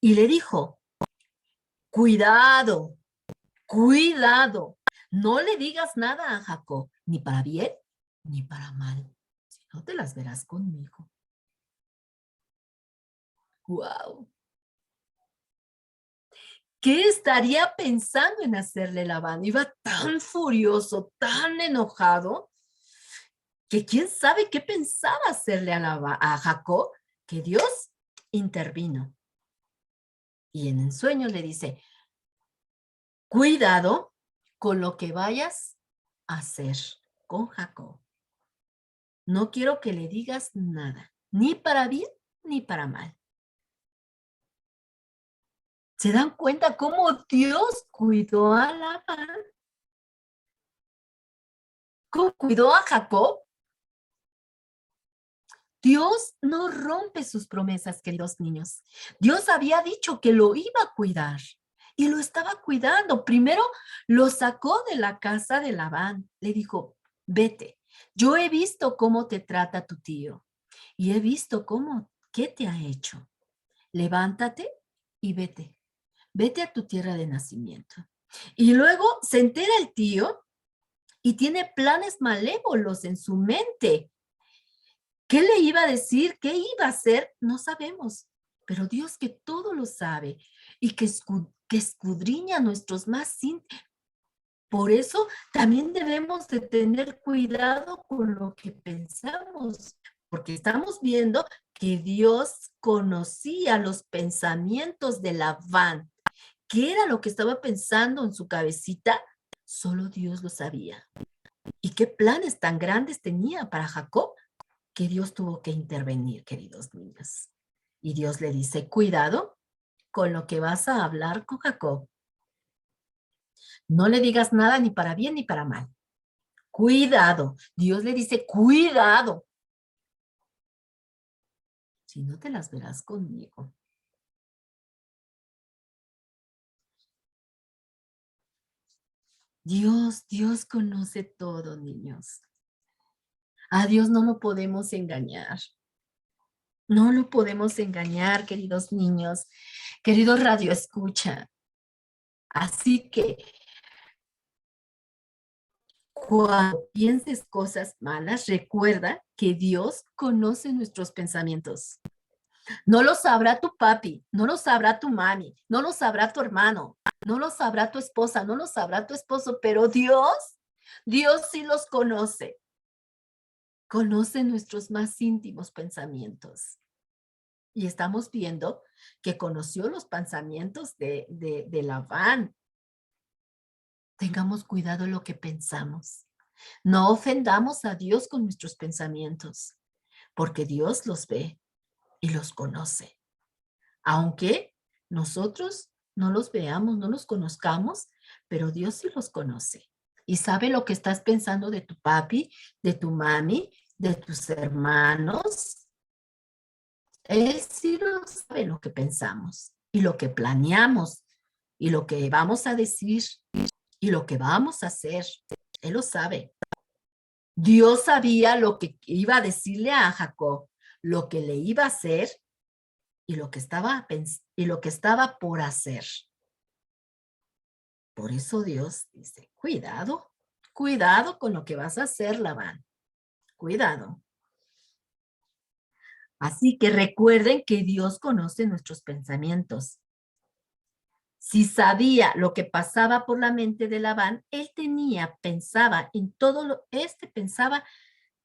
y le dijo, cuidado, cuidado, No le digas nada a Jacob, ni para bien, ni para mal. Si no, te las verás conmigo. ¡Wow! ¿Qué estaría pensando en hacerle Labán? Iba tan furioso, tan enojado, que quién sabe qué pensaba hacerle a Jacob, que Dios intervino. Y en el sueño le dice, cuidado con lo que vayas a hacer con Jacob. No quiero que le digas nada, ni para bien ni para mal. ¿Se dan cuenta cómo Dios cuidó a Labán? ¿Cómo cuidó a Jacob? Dios no rompe sus promesas, queridos niños. Dios había dicho que lo iba a cuidar y lo estaba cuidando. Primero lo sacó de la casa de Labán. Le dijo, vete. Yo he visto cómo te trata tu tío y he visto qué te ha hecho. Levántate y vete. Vete a tu tierra de nacimiento. Y luego se entera el tío y tiene planes malévolos en su mente. ¿Qué le iba a decir? ¿Qué iba a hacer? No sabemos. Pero Dios que todo lo sabe y que escudriña nuestros más íntimos. Por eso también debemos de tener cuidado con lo que pensamos, porque estamos viendo que Dios conocía los pensamientos de Labán. ¿Qué era lo que estaba pensando en su cabecita? Solo Dios lo sabía. ¿Y qué planes tan grandes tenía para Jacob? Que Dios tuvo que intervenir, queridos niños. Y Dios le dice, cuidado con lo que vas a hablar con Jacob. No le digas nada ni para bien ni para mal. Cuidado. Dios le dice, cuidado. Si no, te las verás conmigo. Dios conoce todo, niños. A Dios no lo podemos engañar. No lo podemos engañar, queridos niños, queridos radio escucha. Así que cuando pienses cosas malas, recuerda que Dios conoce nuestros pensamientos. No lo sabrá tu papi, no lo sabrá tu mami, no lo sabrá tu hermano, no lo sabrá tu esposa, no lo sabrá tu esposo, pero Dios sí los conoce. Conoce nuestros más íntimos pensamientos. Y estamos viendo que conoció los pensamientos de Labán. Tengamos cuidado en lo que pensamos. No ofendamos a Dios con nuestros pensamientos, porque Dios los ve y los conoce. Aunque nosotros no los veamos, no los conozcamos, pero Dios sí los conoce. Y sabe lo que estás pensando de tu papi, de tu mami, de tus hermanos. Él sí lo sabe lo que pensamos y lo que planeamos y lo que vamos a decir y lo que vamos a hacer. Él lo sabe. Dios sabía lo que iba a decirle a Jacob, lo que le iba a hacer y lo que estaba por hacer. Por eso Dios dice, cuidado, cuidado con lo que vas a hacer, Labán. Cuidado. Así que recuerden que Dios conoce nuestros pensamientos. Si sabía lo que pasaba por la mente de Labán, él pensaba en pensaba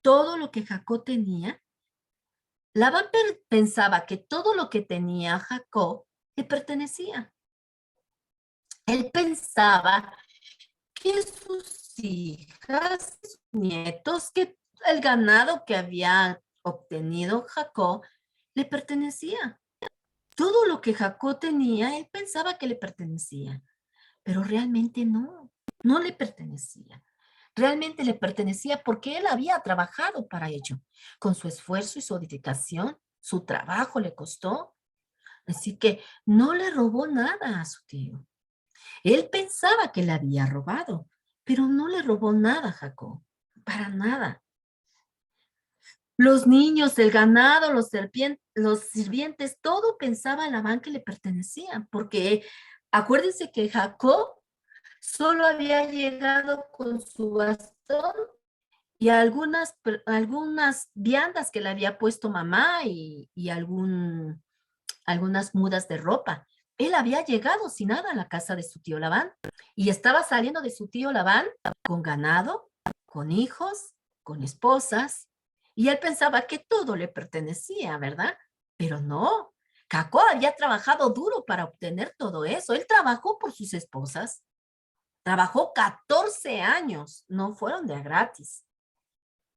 todo lo que Jacob tenía. Labán pensaba que todo lo que tenía Jacob le pertenecía. Él pensaba que sus hijas, sus nietos, que el ganado que había obtenido Jacob le pertenecía. Todo lo que Jacob tenía, él pensaba que le pertenecía, pero realmente no le pertenecía. Realmente le pertenecía porque él había trabajado para ello. Con su esfuerzo y su dedicación, su trabajo le costó. Así que no le robó nada a su tío. Él pensaba que le había robado, pero no le robó nada a Jacob, para nada. Los niños, el ganado, los sirvientes, todo pensaba a Labán que le pertenecía, porque acuérdense que Jacob solo había llegado con su bastón y algunas viandas que le había puesto mamá y algunas mudas de ropa. Él había llegado sin nada a la casa de su tío Labán y estaba saliendo de su tío Labán con ganado, con hijos, con esposas, y él pensaba que todo le pertenecía, ¿verdad? Pero no, Jacob había trabajado duro para obtener todo eso. Él trabajó por sus esposas, trabajó 14 años, no fueron de a gratis.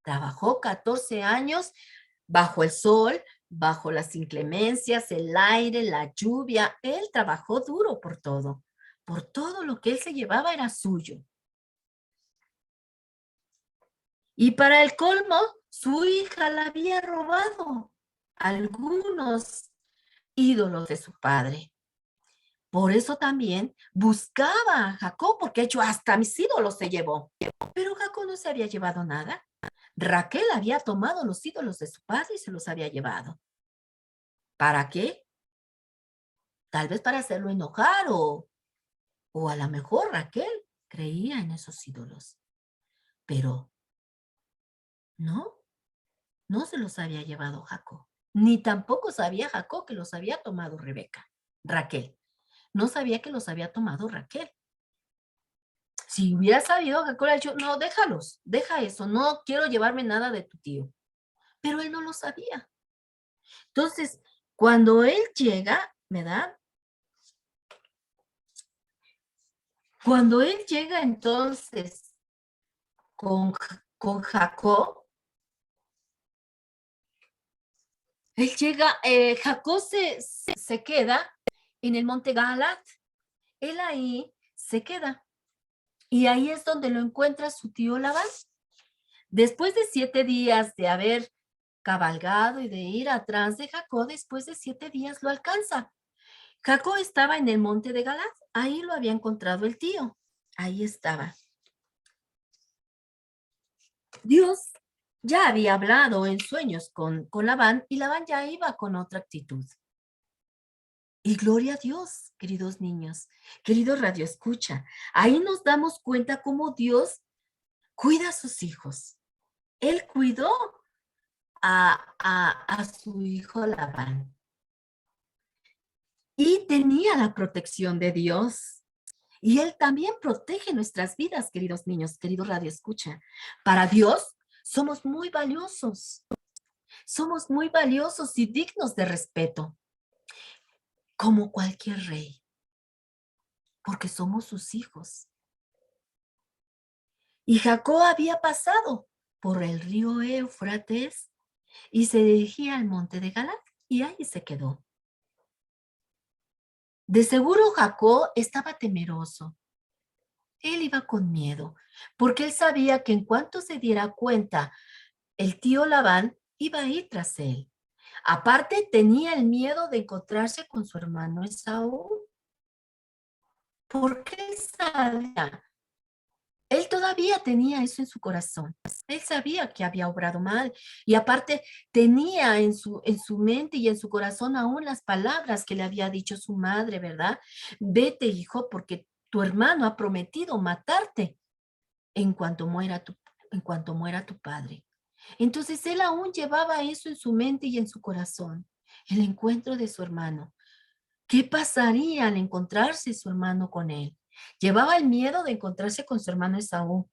Trabajó 14 años bajo el sol, bajo las inclemencias, el aire, la lluvia. Él trabajó duro por todo lo que él se llevaba era suyo. Y para el colmo, su hija la había robado algunos ídolos de su padre. Por eso también buscaba a Jacob, porque hecho hasta mis ídolos se llevó. Pero Jacob no se había llevado nada. Raquel había tomado los ídolos de su padre y se los había llevado. ¿Para qué? Tal vez para hacerlo enojar o a lo mejor Raquel creía en esos ídolos. Pero no, no se los había llevado Jacob. Ni tampoco sabía Jacob que los había tomado Raquel. No sabía que los había tomado Raquel. Si hubiera sabido, Jacob le había dicho, no, déjalos, deja eso, no quiero llevarme nada de tu tío. Pero él no lo sabía. Entonces, cuando él llega, ¿verdad? Cuando él llega entonces con, con Jacob, él llega, Jacob se queda en el monte Galaad. Él ahí se queda. Y ahí es donde lo encuentra su tío Labán. Después de 7 días de haber cabalgado y de ir atrás de Jacob, después de 7 días lo alcanza. Jacob estaba en el monte de Galaad. Ahí lo había encontrado el tío. Ahí estaba. Dios ya había hablado en sueños con Labán y Labán ya iba con otra actitud. Y gloria a Dios, queridos niños, queridos Radio Escucha. Ahí nos damos cuenta cómo Dios cuida a sus hijos. Él cuidó a su hijo Labán y tenía la protección de Dios. Y Él también protege nuestras vidas, queridos niños, queridos Radio Escucha. Para Dios somos muy valiosos. Somos muy valiosos y dignos de respeto, como cualquier rey, porque somos sus hijos. Y Jacob había pasado por el río Éufrates y se dirigía al monte de Galaad y ahí se quedó. De seguro Jacob estaba temeroso. Él iba con miedo, porque él sabía que en cuanto se diera cuenta, el tío Labán iba a ir tras él. Aparte, tenía el miedo de encontrarse con su hermano Esaú. Porque él sabía, él todavía tenía eso en su corazón. Él sabía que había obrado mal y aparte tenía en su mente y en su corazón aún las palabras que le había dicho su madre, ¿verdad? Vete, hijo, porque tu hermano ha prometido matarte en cuanto muera en cuanto muera tu padre. Entonces él aún llevaba eso en su mente y en su corazón, el encuentro de su hermano. ¿Qué pasaría al encontrarse su hermano con él? Llevaba el miedo de encontrarse con su hermano Esaú,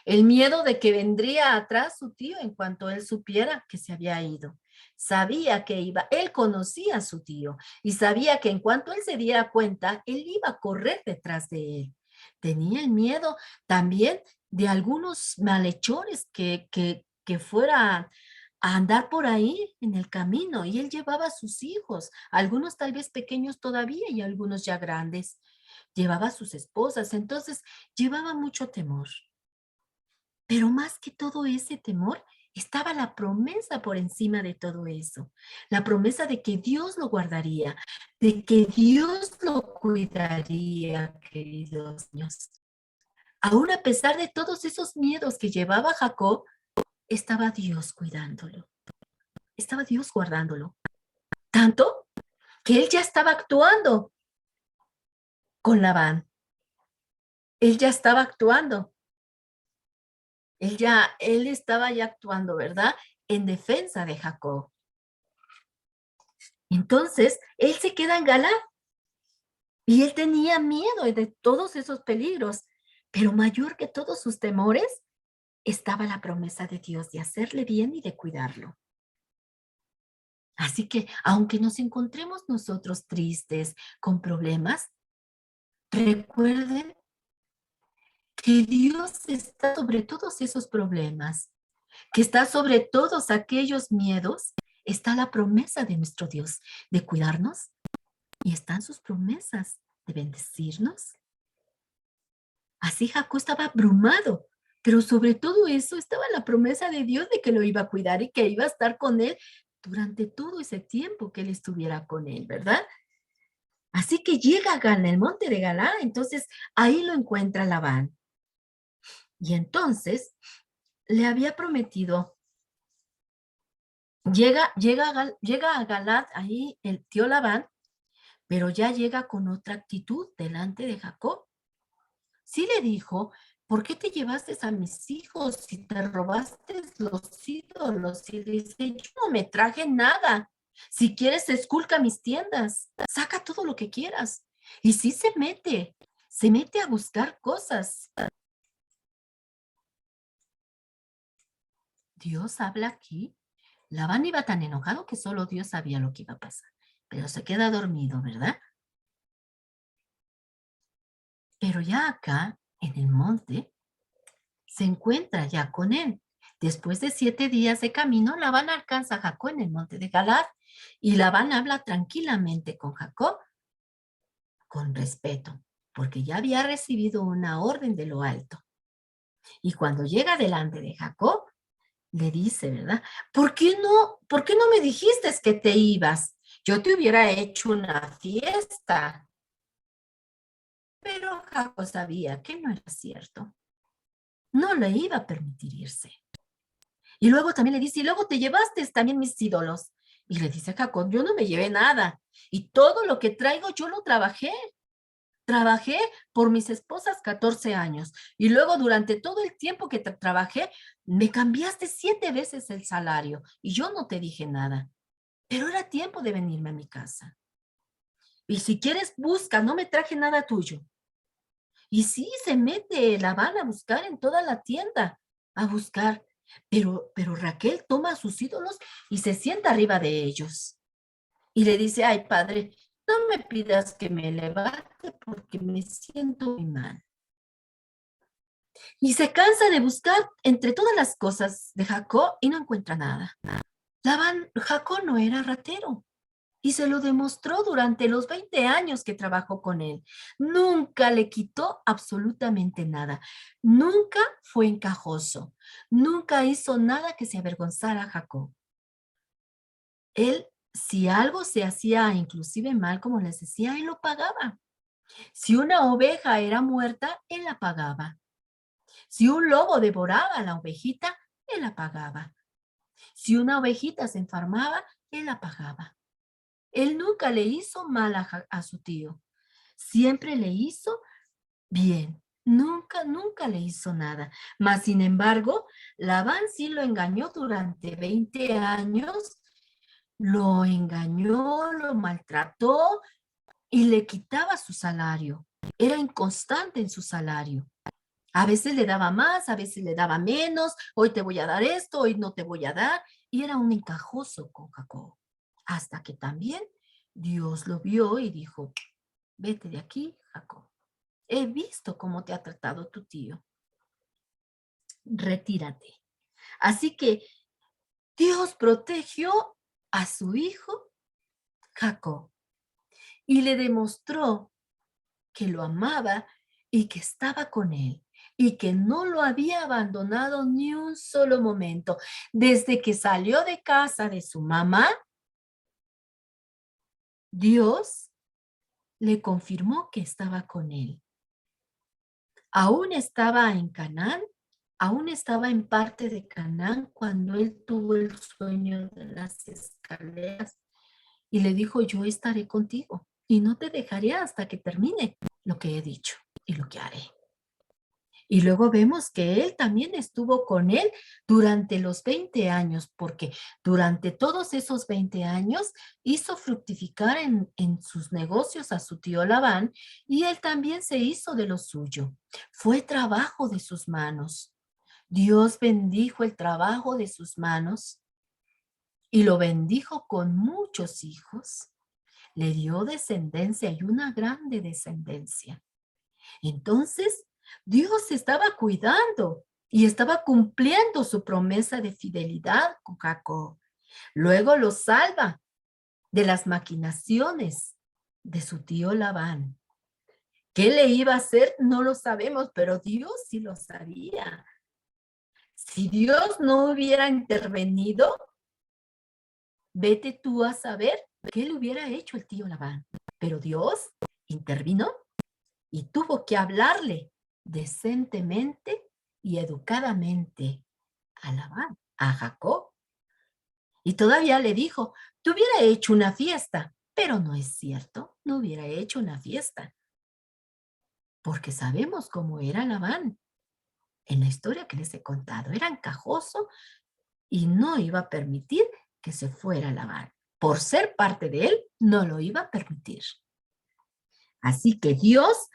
el miedo de que vendría atrás su tío en cuanto él supiera que se había ido. Sabía que iba, él conocía a su tío y sabía que en cuanto él se diera cuenta, él iba a correr detrás de él. Tenía el miedo también de algunos malhechores que fueran a andar por ahí en el camino y él llevaba a sus hijos, algunos tal vez pequeños todavía y algunos ya grandes. Llevaba a sus esposas, entonces llevaba mucho temor. Pero más que todo ese temor, estaba la promesa por encima de todo eso. La promesa de que Dios lo guardaría, de que Dios lo cuidaría, queridos niños. Aún a pesar de todos esos miedos que llevaba Jacob, estaba Dios cuidándolo. Estaba Dios guardándolo. Tanto que él ya estaba actuando con Labán. él ya estaba actuando. Él estaba ya actuando, ¿verdad? En defensa de Jacob. Entonces, él se queda en Galaad y él tenía miedo de todos esos peligros, pero mayor que todos sus temores estaba la promesa de Dios de hacerle bien y de cuidarlo. Así que, aunque nos encontremos nosotros tristes, con problemas, recuerden que Dios está sobre todos esos problemas, que está sobre todos aquellos miedos, está la promesa de nuestro Dios de cuidarnos y están sus promesas de bendecirnos. Así Jacob estaba abrumado, pero sobre todo eso estaba la promesa de Dios de que lo iba a cuidar y que iba a estar con él durante todo ese tiempo que él estuviera con él, ¿verdad? Así que llega a el monte de Galá, entonces ahí lo encuentra Labán. Y entonces le había prometido, llega a Galad ahí el tío Labán, pero ya llega con otra actitud delante de Jacob. Sí le dijo, ¿por qué te llevaste a mis hijos si te robaste los ídolos? Y dice, yo no me traje nada. Si quieres, esculca mis tiendas, saca todo lo que quieras. Y sí se mete a buscar cosas. Dios habla aquí. Labán iba tan enojado que solo Dios sabía lo que iba a pasar, pero se queda dormido, ¿verdad? Pero ya acá, en el monte, se encuentra ya con él. Después de 7 días de camino, Labán alcanza a Jacob en el monte de Galad y Labán habla tranquilamente con Jacob con respeto, porque ya había recibido una orden de lo alto. Y cuando llega delante de Jacob, le dice, ¿verdad? Por qué no me dijiste que te ibas? Yo te hubiera hecho una fiesta. Pero Jacob sabía que no era cierto. No le iba a permitir irse. Y luego también le dice, y luego te llevaste también mis ídolos. Y le dice a Jacob, yo no me llevé nada. Y todo lo que traigo yo lo trabajé. Trabajé por mis esposas 14 años. Y luego durante todo el tiempo que trabajé, me cambiaste 7 veces el salario. Y yo no te dije nada. Pero era tiempo de venirme a mi casa. Y si quieres, busca, no me traje nada tuyo. Y sí, se mete, la van a buscar en toda la tienda, a buscar. Pero Raquel toma a sus ídolos y se sienta arriba de ellos. Y le dice, ay, padre, no me pidas que me levante porque me siento muy mal. Y se cansa de buscar entre todas las cosas de Jacob y no encuentra nada. Jacob no era ratero. Y se lo demostró durante los 20 años que trabajó con él. Nunca le quitó absolutamente nada. Nunca fue encajoso. Nunca hizo nada que se avergonzara a Jacob. Él, si algo se hacía inclusive mal, como les decía, él lo pagaba. Si una oveja era muerta, él la pagaba. Si un lobo devoraba a la ovejita, él la pagaba. Si una ovejita se enfermaba, él la pagaba. Él nunca le hizo mal a su tío. Siempre le hizo bien. Nunca, nunca le hizo nada. Mas, sin embargo, Labán sí lo engañó durante 20 años. Lo engañó, lo maltrató y le quitaba su salario. Era inconstante en su salario. A veces le daba más, a veces le daba menos. Hoy te voy a dar esto, hoy no te voy a dar. Y era un encajoso con Jacob. Hasta que también Dios lo vio y dijo, vete de aquí, Jacob. He visto cómo te ha tratado tu tío. Retírate. Así que Dios protegió a su hijo Jacob y le demostró que lo amaba y que estaba con él y que no lo había abandonado ni un solo momento. Desde que salió de casa de su mamá, Dios le confirmó que estaba con él. Aún estaba en Canaán, aún estaba en parte de Canaán cuando él tuvo el sueño de las escaleras y le dijo, yo estaré contigo y no te dejaré hasta que termine lo que he dicho y lo que haré. Y luego vemos que él también estuvo con él durante los 20 años, porque durante todos esos 20 años hizo fructificar en sus negocios a su tío Labán y él también se hizo de lo suyo. Fue trabajo de sus manos. Dios bendijo el trabajo de sus manos y lo bendijo con muchos hijos. Le dio descendencia y una grande descendencia. Entonces, Dios estaba cuidando y estaba cumpliendo su promesa de fidelidad con Jacob. Luego lo salva de las maquinaciones de su tío Labán. ¿Qué le iba a hacer? No lo sabemos, pero Dios sí lo sabía. Si Dios no hubiera intervenido, vete tú a saber qué le hubiera hecho el tío Labán. Pero Dios intervino y tuvo que hablarle decentemente y educadamente a Labán, a Jacob. Y todavía le dijo, te hubiera hecho una fiesta, pero no es cierto, no hubiera hecho una fiesta, porque sabemos cómo era Labán. En la historia que les he contado, era encajoso y no iba a permitir que se fuera Labán. Por ser parte de él, no lo iba a permitir. Así que Dios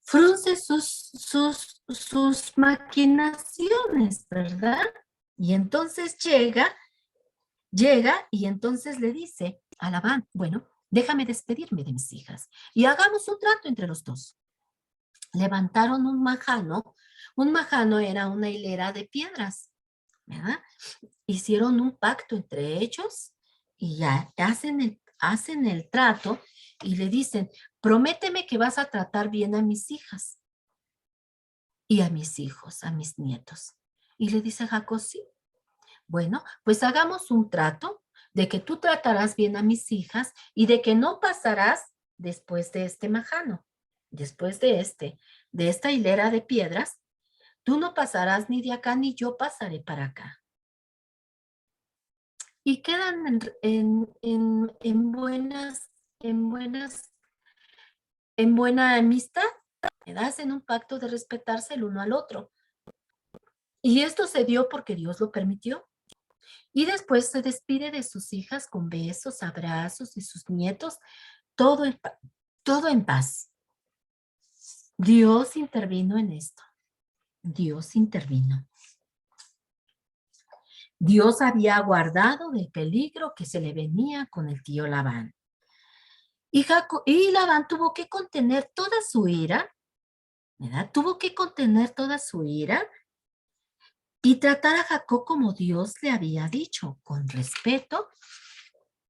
frunce sus maquinaciones, ¿verdad? Y entonces llega y entonces le dice a Labán, bueno, déjame despedirme de mis hijas y hagamos un trato entre los dos. Levantaron un majano. Un majano era una hilera de piedras, ¿verdad? Hicieron un pacto entre ellos y ya hacen el trato y le dicen, prométeme que vas a tratar bien a mis hijas y a mis hijos, a mis nietos. Y le dice Jacob, sí. Bueno, pues hagamos un trato de que tú tratarás bien a mis hijas y de que no pasarás después de este majano, después de esta hilera de piedras, tú no pasarás ni de acá ni yo pasaré para acá. Y quedan en buena amistad, ¿verdad? Hacen un pacto de respetarse el uno al otro. Y esto se dio porque Dios lo permitió. Y después se despide de sus hijas con besos, abrazos y sus nietos, todo todo en paz. Dios intervino en esto. Dios intervino. Dios había guardado del peligro que se le venía con el tío Labán. Y Labán tuvo que contener toda su ira, ¿verdad? Tuvo que contener toda su ira y tratar a Jacob como Dios le había dicho, con respeto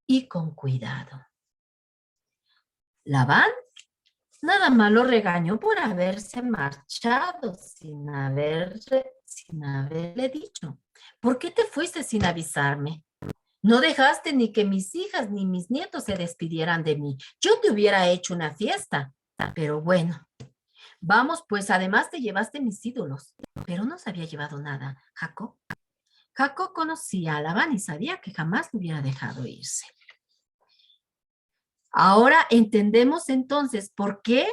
y con cuidado. Labán nada más lo regañó por haberse marchado sin haberle dicho. ¿Por qué te fuiste sin avisarme? No dejaste ni que mis hijas ni mis nietos se despidieran de mí. Yo te hubiera hecho una fiesta. Pero bueno, vamos, pues además te llevaste mis ídolos. Pero no se había llevado nada, Jacob. Jacob conocía a Labán y sabía que jamás lo hubiera dejado irse. Ahora entendemos entonces por qué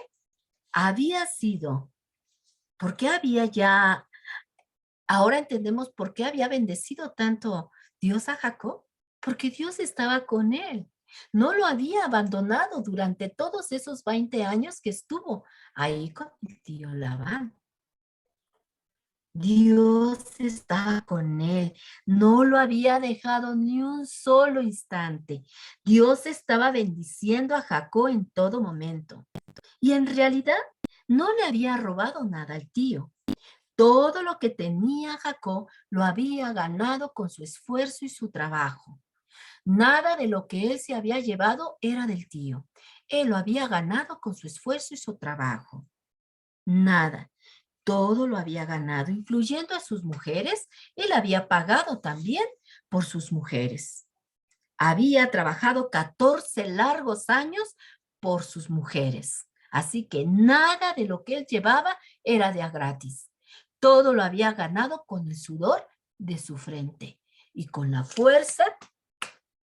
ahora entendemos por qué había bendecido tanto Dios a Jacob, porque Dios estaba con él. No lo había abandonado durante todos esos 20 años que estuvo ahí con el tío Labán. Dios estaba con él, no lo había dejado ni un solo instante. Dios estaba bendiciendo a Jacob en todo momento. Y en realidad no le había robado nada al tío. Todo lo que tenía Jacob lo había ganado con su esfuerzo y su trabajo. Nada de lo que él se había llevado era del tío. Él lo había ganado con su esfuerzo y su trabajo. Nada. Todo lo había ganado, incluyendo a sus mujeres. Él había pagado también por sus mujeres. Había trabajado 14 largos años por sus mujeres. Así que nada de lo que él llevaba era de a gratis. Todo lo había ganado con el sudor de su frente y con la fuerza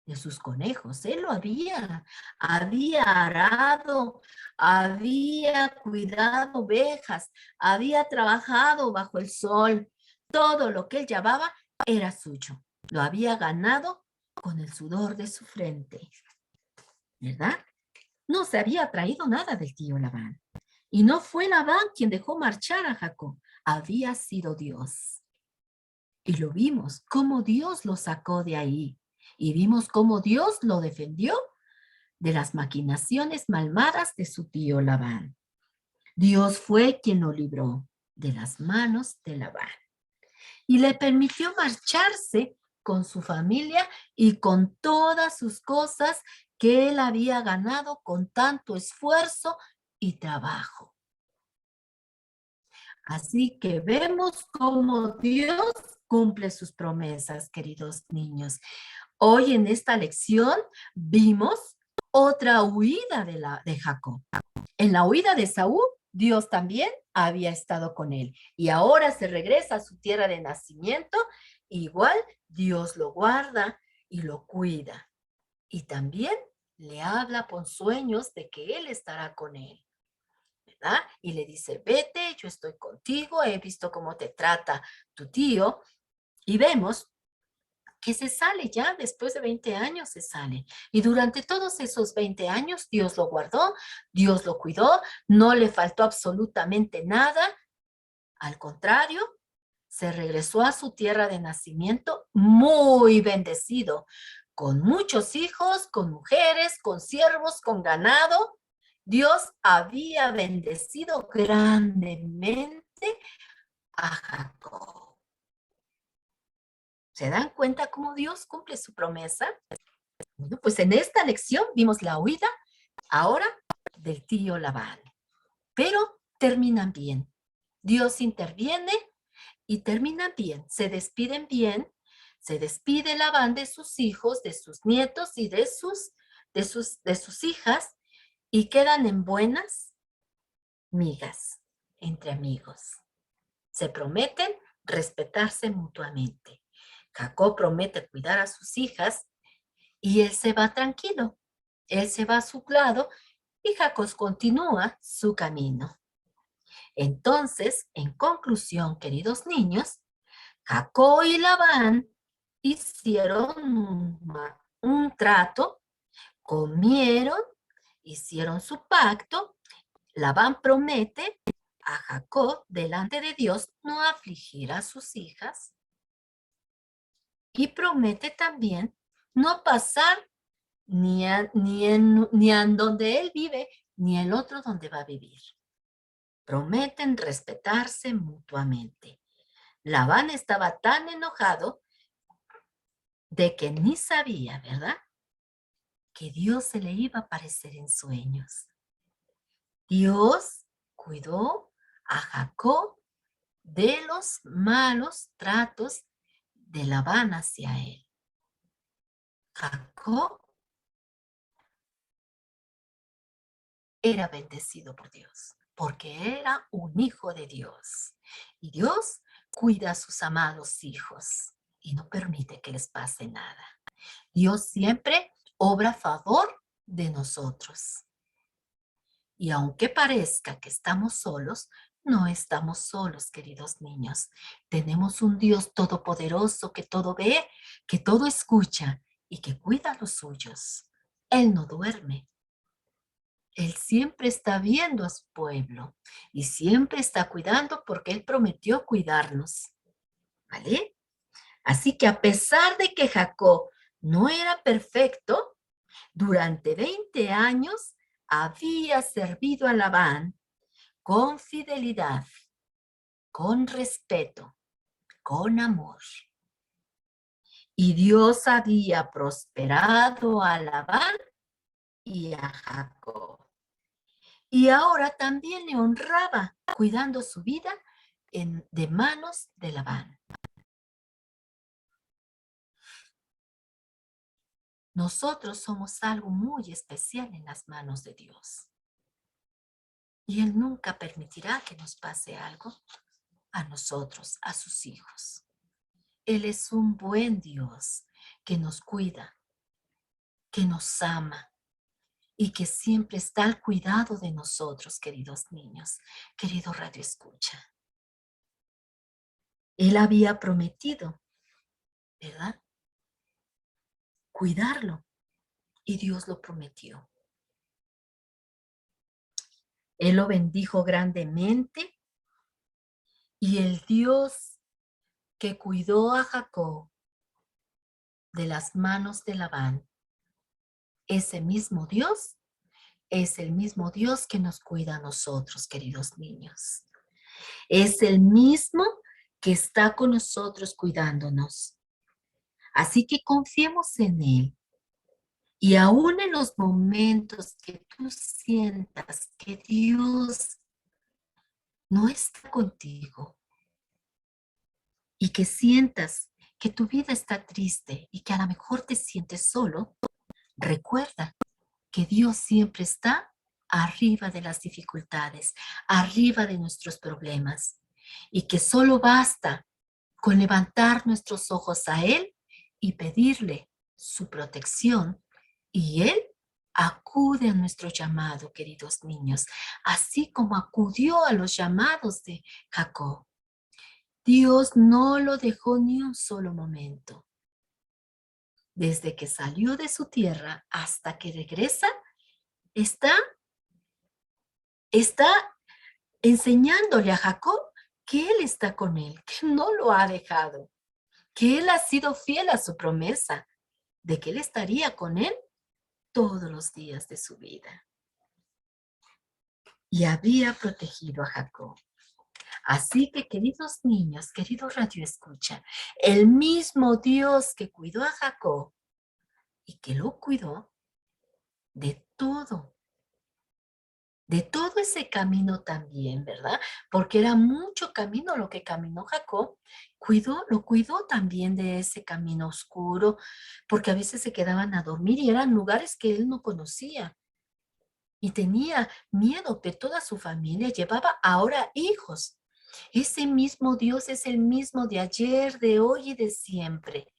de sus conejos. Él lo había arado, había cuidado ovejas, había trabajado bajo el sol. Todo lo que él llevaba era suyo. Lo había ganado con el sudor de su frente, ¿verdad? No se había traído nada del tío Labán. Y no fue Labán quien dejó marchar a Jacob, había sido Dios. Y lo vimos, cómo Dios lo sacó de ahí. Y vimos cómo Dios lo defendió de las maquinaciones malvadas de su tío Labán. Dios fue quien lo libró de las manos de Labán. Y le permitió marcharse con su familia y con todas sus cosas que él había ganado con tanto esfuerzo y trabajo. Así que vemos cómo Dios cumple sus promesas, queridos niños. Hoy en esta lección vimos otra huida de Jacob. En la huida de Saúl, Dios también había estado con él. Y ahora se regresa a su tierra de nacimiento. Igual Dios lo guarda y lo cuida. Y también le habla con sueños de que él estará con él, ¿verdad? Y le dice, vete, yo estoy contigo, he visto cómo te trata tu tío. Y vemos que se sale ya, después de 20 años se sale. Y durante todos esos 20 años Dios lo guardó, Dios lo cuidó, no le faltó absolutamente nada. Al contrario, se regresó a su tierra de nacimiento muy bendecido, con muchos hijos, con mujeres, con siervos, con ganado. Dios había bendecido grandemente a Jacob. ¿Se dan cuenta cómo Dios cumple su promesa? Bueno, pues en esta lección vimos la huida ahora del tío Labán, pero terminan bien. Dios interviene y terminan bien, se despiden bien, se despide Labán de sus hijos, de sus nietos y de sus hijas y quedan en buenas migas entre amigos. Se prometen respetarse mutuamente. Jacob promete cuidar a sus hijas y él se va tranquilo. Él se va a su lado y Jacob continúa su camino. Entonces, en conclusión, queridos niños, Jacob y Labán hicieron un trato, comieron, hicieron su pacto. Labán promete a Jacob delante de Dios no afligir a sus hijas y promete también no pasar ni en donde él vive, ni el otro donde va a vivir. Prometen respetarse mutuamente. Labán estaba tan enojado de que ni sabía, ¿verdad?, que Dios se le iba a aparecer en sueños. Dios cuidó a Jacob de los malos tratos de Labán hacia él. Jacob era bendecido por Dios, porque era un hijo de Dios. Y Dios cuida a sus amados hijos y no permite que les pase nada. Dios siempre obra a favor de nosotros. Y aunque parezca que estamos solos, no estamos solos, queridos niños. Tenemos un Dios todopoderoso que todo ve, que todo escucha y que cuida a los suyos. Él no duerme. Él siempre está viendo a su pueblo y siempre está cuidando porque Él prometió cuidarnos. ¿Vale? Así que a pesar de que Jacob no era perfecto, durante 20 años había servido a Labán con fidelidad, con respeto, con amor. Y Dios había prosperado a Labán y a Jacob. Y ahora también le honraba, cuidando su vida de manos de Labán. Nosotros somos algo muy especial en las manos de Dios. Y Él nunca permitirá que nos pase algo a nosotros, a sus hijos. Él es un buen Dios que nos cuida que nos ama y que siempre está al cuidado de nosotros, queridos niños, querido Radio Escucha. Él había prometido, ¿verdad? Cuidarlo, y Dios lo prometió. Él lo bendijo grandemente, y el Dios que cuidó a Jacob de las manos de Labán, ese mismo Dios es el mismo Dios que nos cuida a nosotros, queridos niños. Es el mismo que está con nosotros cuidándonos. Así que confiemos en Él. Y aún en los momentos que tú sientas que Dios no está contigo y que sientas que tu vida está triste y que a lo mejor te sientes solo, recuerda que Dios siempre está arriba de las dificultades, arriba de nuestros problemas, y que solo basta con levantar nuestros ojos a Él y pedirle su protección, y Él acude a nuestro llamado, queridos niños, así como acudió a los llamados de Jacob. Dios no lo dejó ni un solo momento. Desde que salió de su tierra hasta que regresa, está enseñándole a Jacob que Él está con él, que no lo ha dejado, que Él ha sido fiel a su promesa de que Él estaría con él todos los días de su vida. Y había protegido a Jacob. Así que, queridos niños, queridos Radio Escucha, el mismo Dios que cuidó a Jacob y que lo cuidó de todo ese camino también, ¿verdad? Porque era mucho camino lo que caminó Jacob. Lo cuidó también de ese camino oscuro, porque a veces se quedaban a dormir y eran lugares que él no conocía. Y tenía miedo que toda su familia llevaba ahora hijos. Ese mismo Dios es el mismo de ayer, de hoy y de siempre.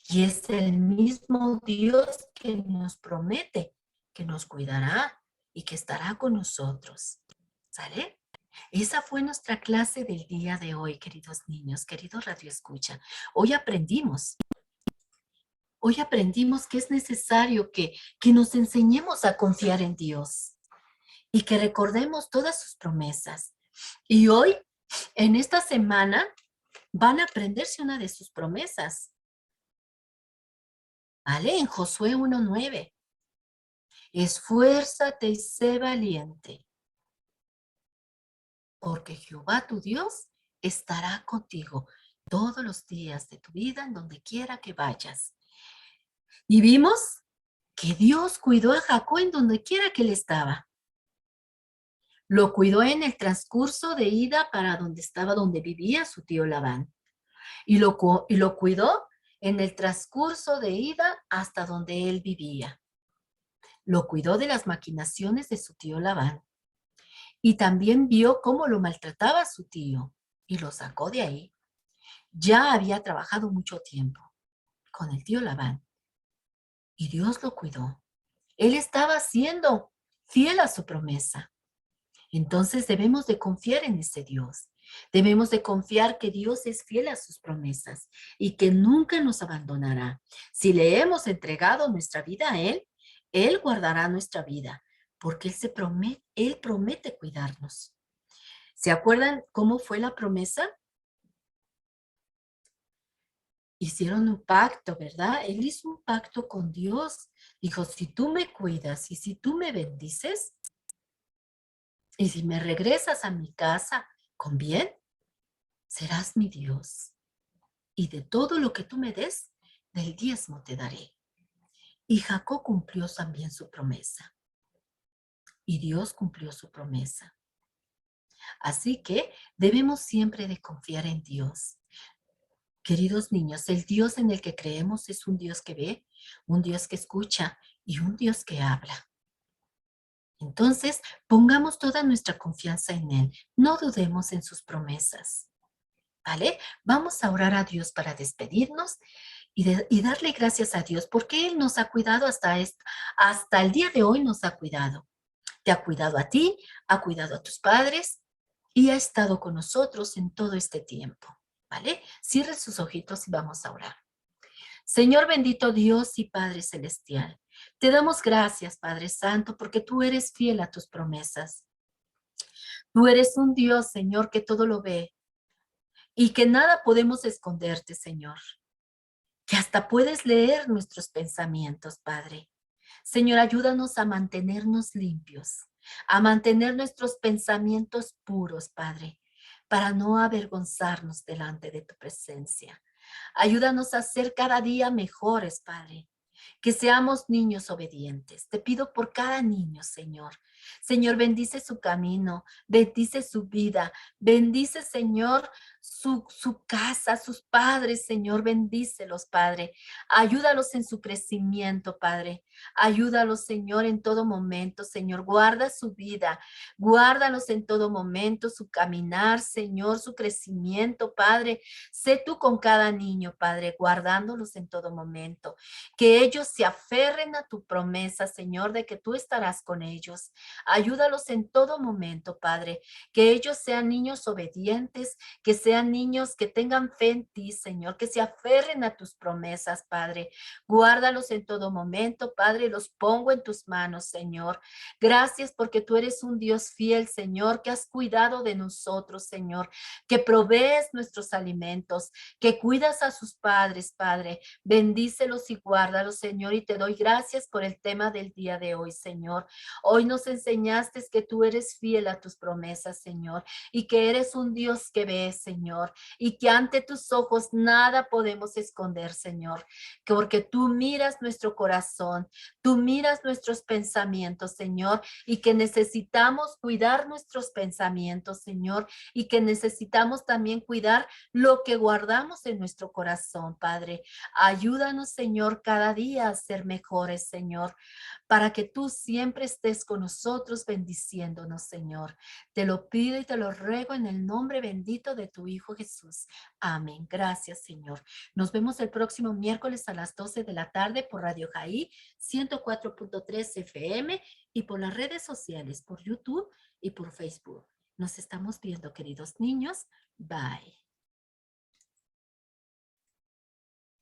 Y es el mismo Dios que nos promete que nos cuidará y que estará con nosotros. ¿Sale? Esa fue nuestra clase del día de hoy, queridos niños, queridos Radio Escucha. Hoy aprendimos que es necesario que nos enseñemos a confiar en Dios y que recordemos todas sus promesas. Y hoy, en esta semana, van a aprenderse una de sus promesas. ¿Vale? En Josué 1:9. Esfuérzate y sé valiente, porque Jehová tu Dios estará contigo todos los días de tu vida en donde quiera que vayas. Y vimos que Dios cuidó a Jacob en donde quiera que él estaba. Lo cuidó en el transcurso de ida para donde vivía su tío Labán. Y lo cuidó en el transcurso de ida hasta donde él vivía. Lo cuidó de las maquinaciones de su tío Labán. Y también vio cómo lo maltrataba su tío y lo sacó de ahí. Ya había trabajado mucho tiempo con el tío Labán y Dios lo cuidó. Él estaba siendo fiel a su promesa. Entonces debemos de confiar en ese Dios. Debemos de confiar que Dios es fiel a sus promesas y que nunca nos abandonará. Si le hemos entregado nuestra vida a Él, Él guardará nuestra vida porque Él promete cuidarnos. ¿Se acuerdan cómo fue la promesa? Hicieron un pacto, ¿verdad? Él hizo un pacto con Dios. Dijo, si tú me cuidas y si tú me bendices, y si me regresas a mi casa con bien, serás mi Dios. Y de todo lo que tú me des, del diezmo te daré. Y Jacob cumplió también su promesa. Y Dios cumplió su promesa. Así que debemos siempre de confiar en Dios. Queridos niños, el Dios en el que creemos es un Dios que ve, un Dios que escucha y un Dios que habla. Entonces, pongamos toda nuestra confianza en Él. No dudemos en sus promesas. ¿Vale? Vamos a orar a Dios para despedirnos y darle gracias a Dios porque Él nos ha cuidado hasta el día de hoy nos ha cuidado. Te ha cuidado a ti, ha cuidado a tus padres y ha estado con nosotros en todo este tiempo, ¿vale? Cierre sus ojitos y vamos a orar. Señor bendito Dios y Padre Celestial, te damos gracias, Padre Santo, porque tú eres fiel a tus promesas. Tú eres un Dios, Señor, que todo lo ve y que nada podemos esconderte, Señor. Que hasta puedes leer nuestros pensamientos, Padre. Señor, ayúdanos a mantenernos limpios, a mantener nuestros pensamientos puros, Padre, para no avergonzarnos delante de tu presencia. Ayúdanos a ser cada día mejores, Padre. Que seamos niños obedientes. Te pido por cada niño, Señor. Señor, bendice su camino, bendice su vida, bendice, Señor, su casa, sus padres, Señor, bendícelos, Padre. Ayúdalos en su crecimiento, Padre. Ayúdalos, Señor, en todo momento, Señor. Guarda su vida, guárdalos en todo momento, su caminar, Señor, su crecimiento, Padre. Sé tú con cada niño, Padre, guardándolos en todo momento. Que ellos se aferren a tu promesa, Señor, de que tú estarás con ellos. Ayúdalos en todo momento, Padre. Que ellos sean niños obedientes, que sean niños que tengan fe en ti, Señor, que se aferren a tus promesas, Padre. Guárdalos en todo momento, Padre, los pongo en tus manos, Señor. Gracias porque tú eres un Dios fiel, Señor, que has cuidado de nosotros, Señor, que provees nuestros alimentos, que cuidas a sus padres, Padre. Bendícelos y guárdalos, Señor, y te doy gracias por el tema del día de hoy, Señor. Hoy nos enseñaste que tú eres fiel a tus promesas, Señor, y que eres un Dios que ve, Señor, y que ante tus ojos nada podemos esconder, Señor, porque tú miras nuestro corazón, tú miras nuestros pensamientos, Señor, y que necesitamos cuidar nuestros pensamientos, Señor, y que necesitamos también cuidar lo que guardamos en nuestro corazón, Padre. Ayúdanos, Señor, cada día a ser mejores, Señor, para que tú siempre estés con nosotros bendiciéndonos, Señor. Te lo pido y te lo ruego en el nombre bendito de tu Hijo Jesús. Amén. Gracias, Señor. Nos vemos el próximo miércoles a las 12 de la tarde por Radio Jaí 104.3 FM y por las redes sociales, por YouTube y por Facebook. Nos estamos viendo, queridos niños. Bye.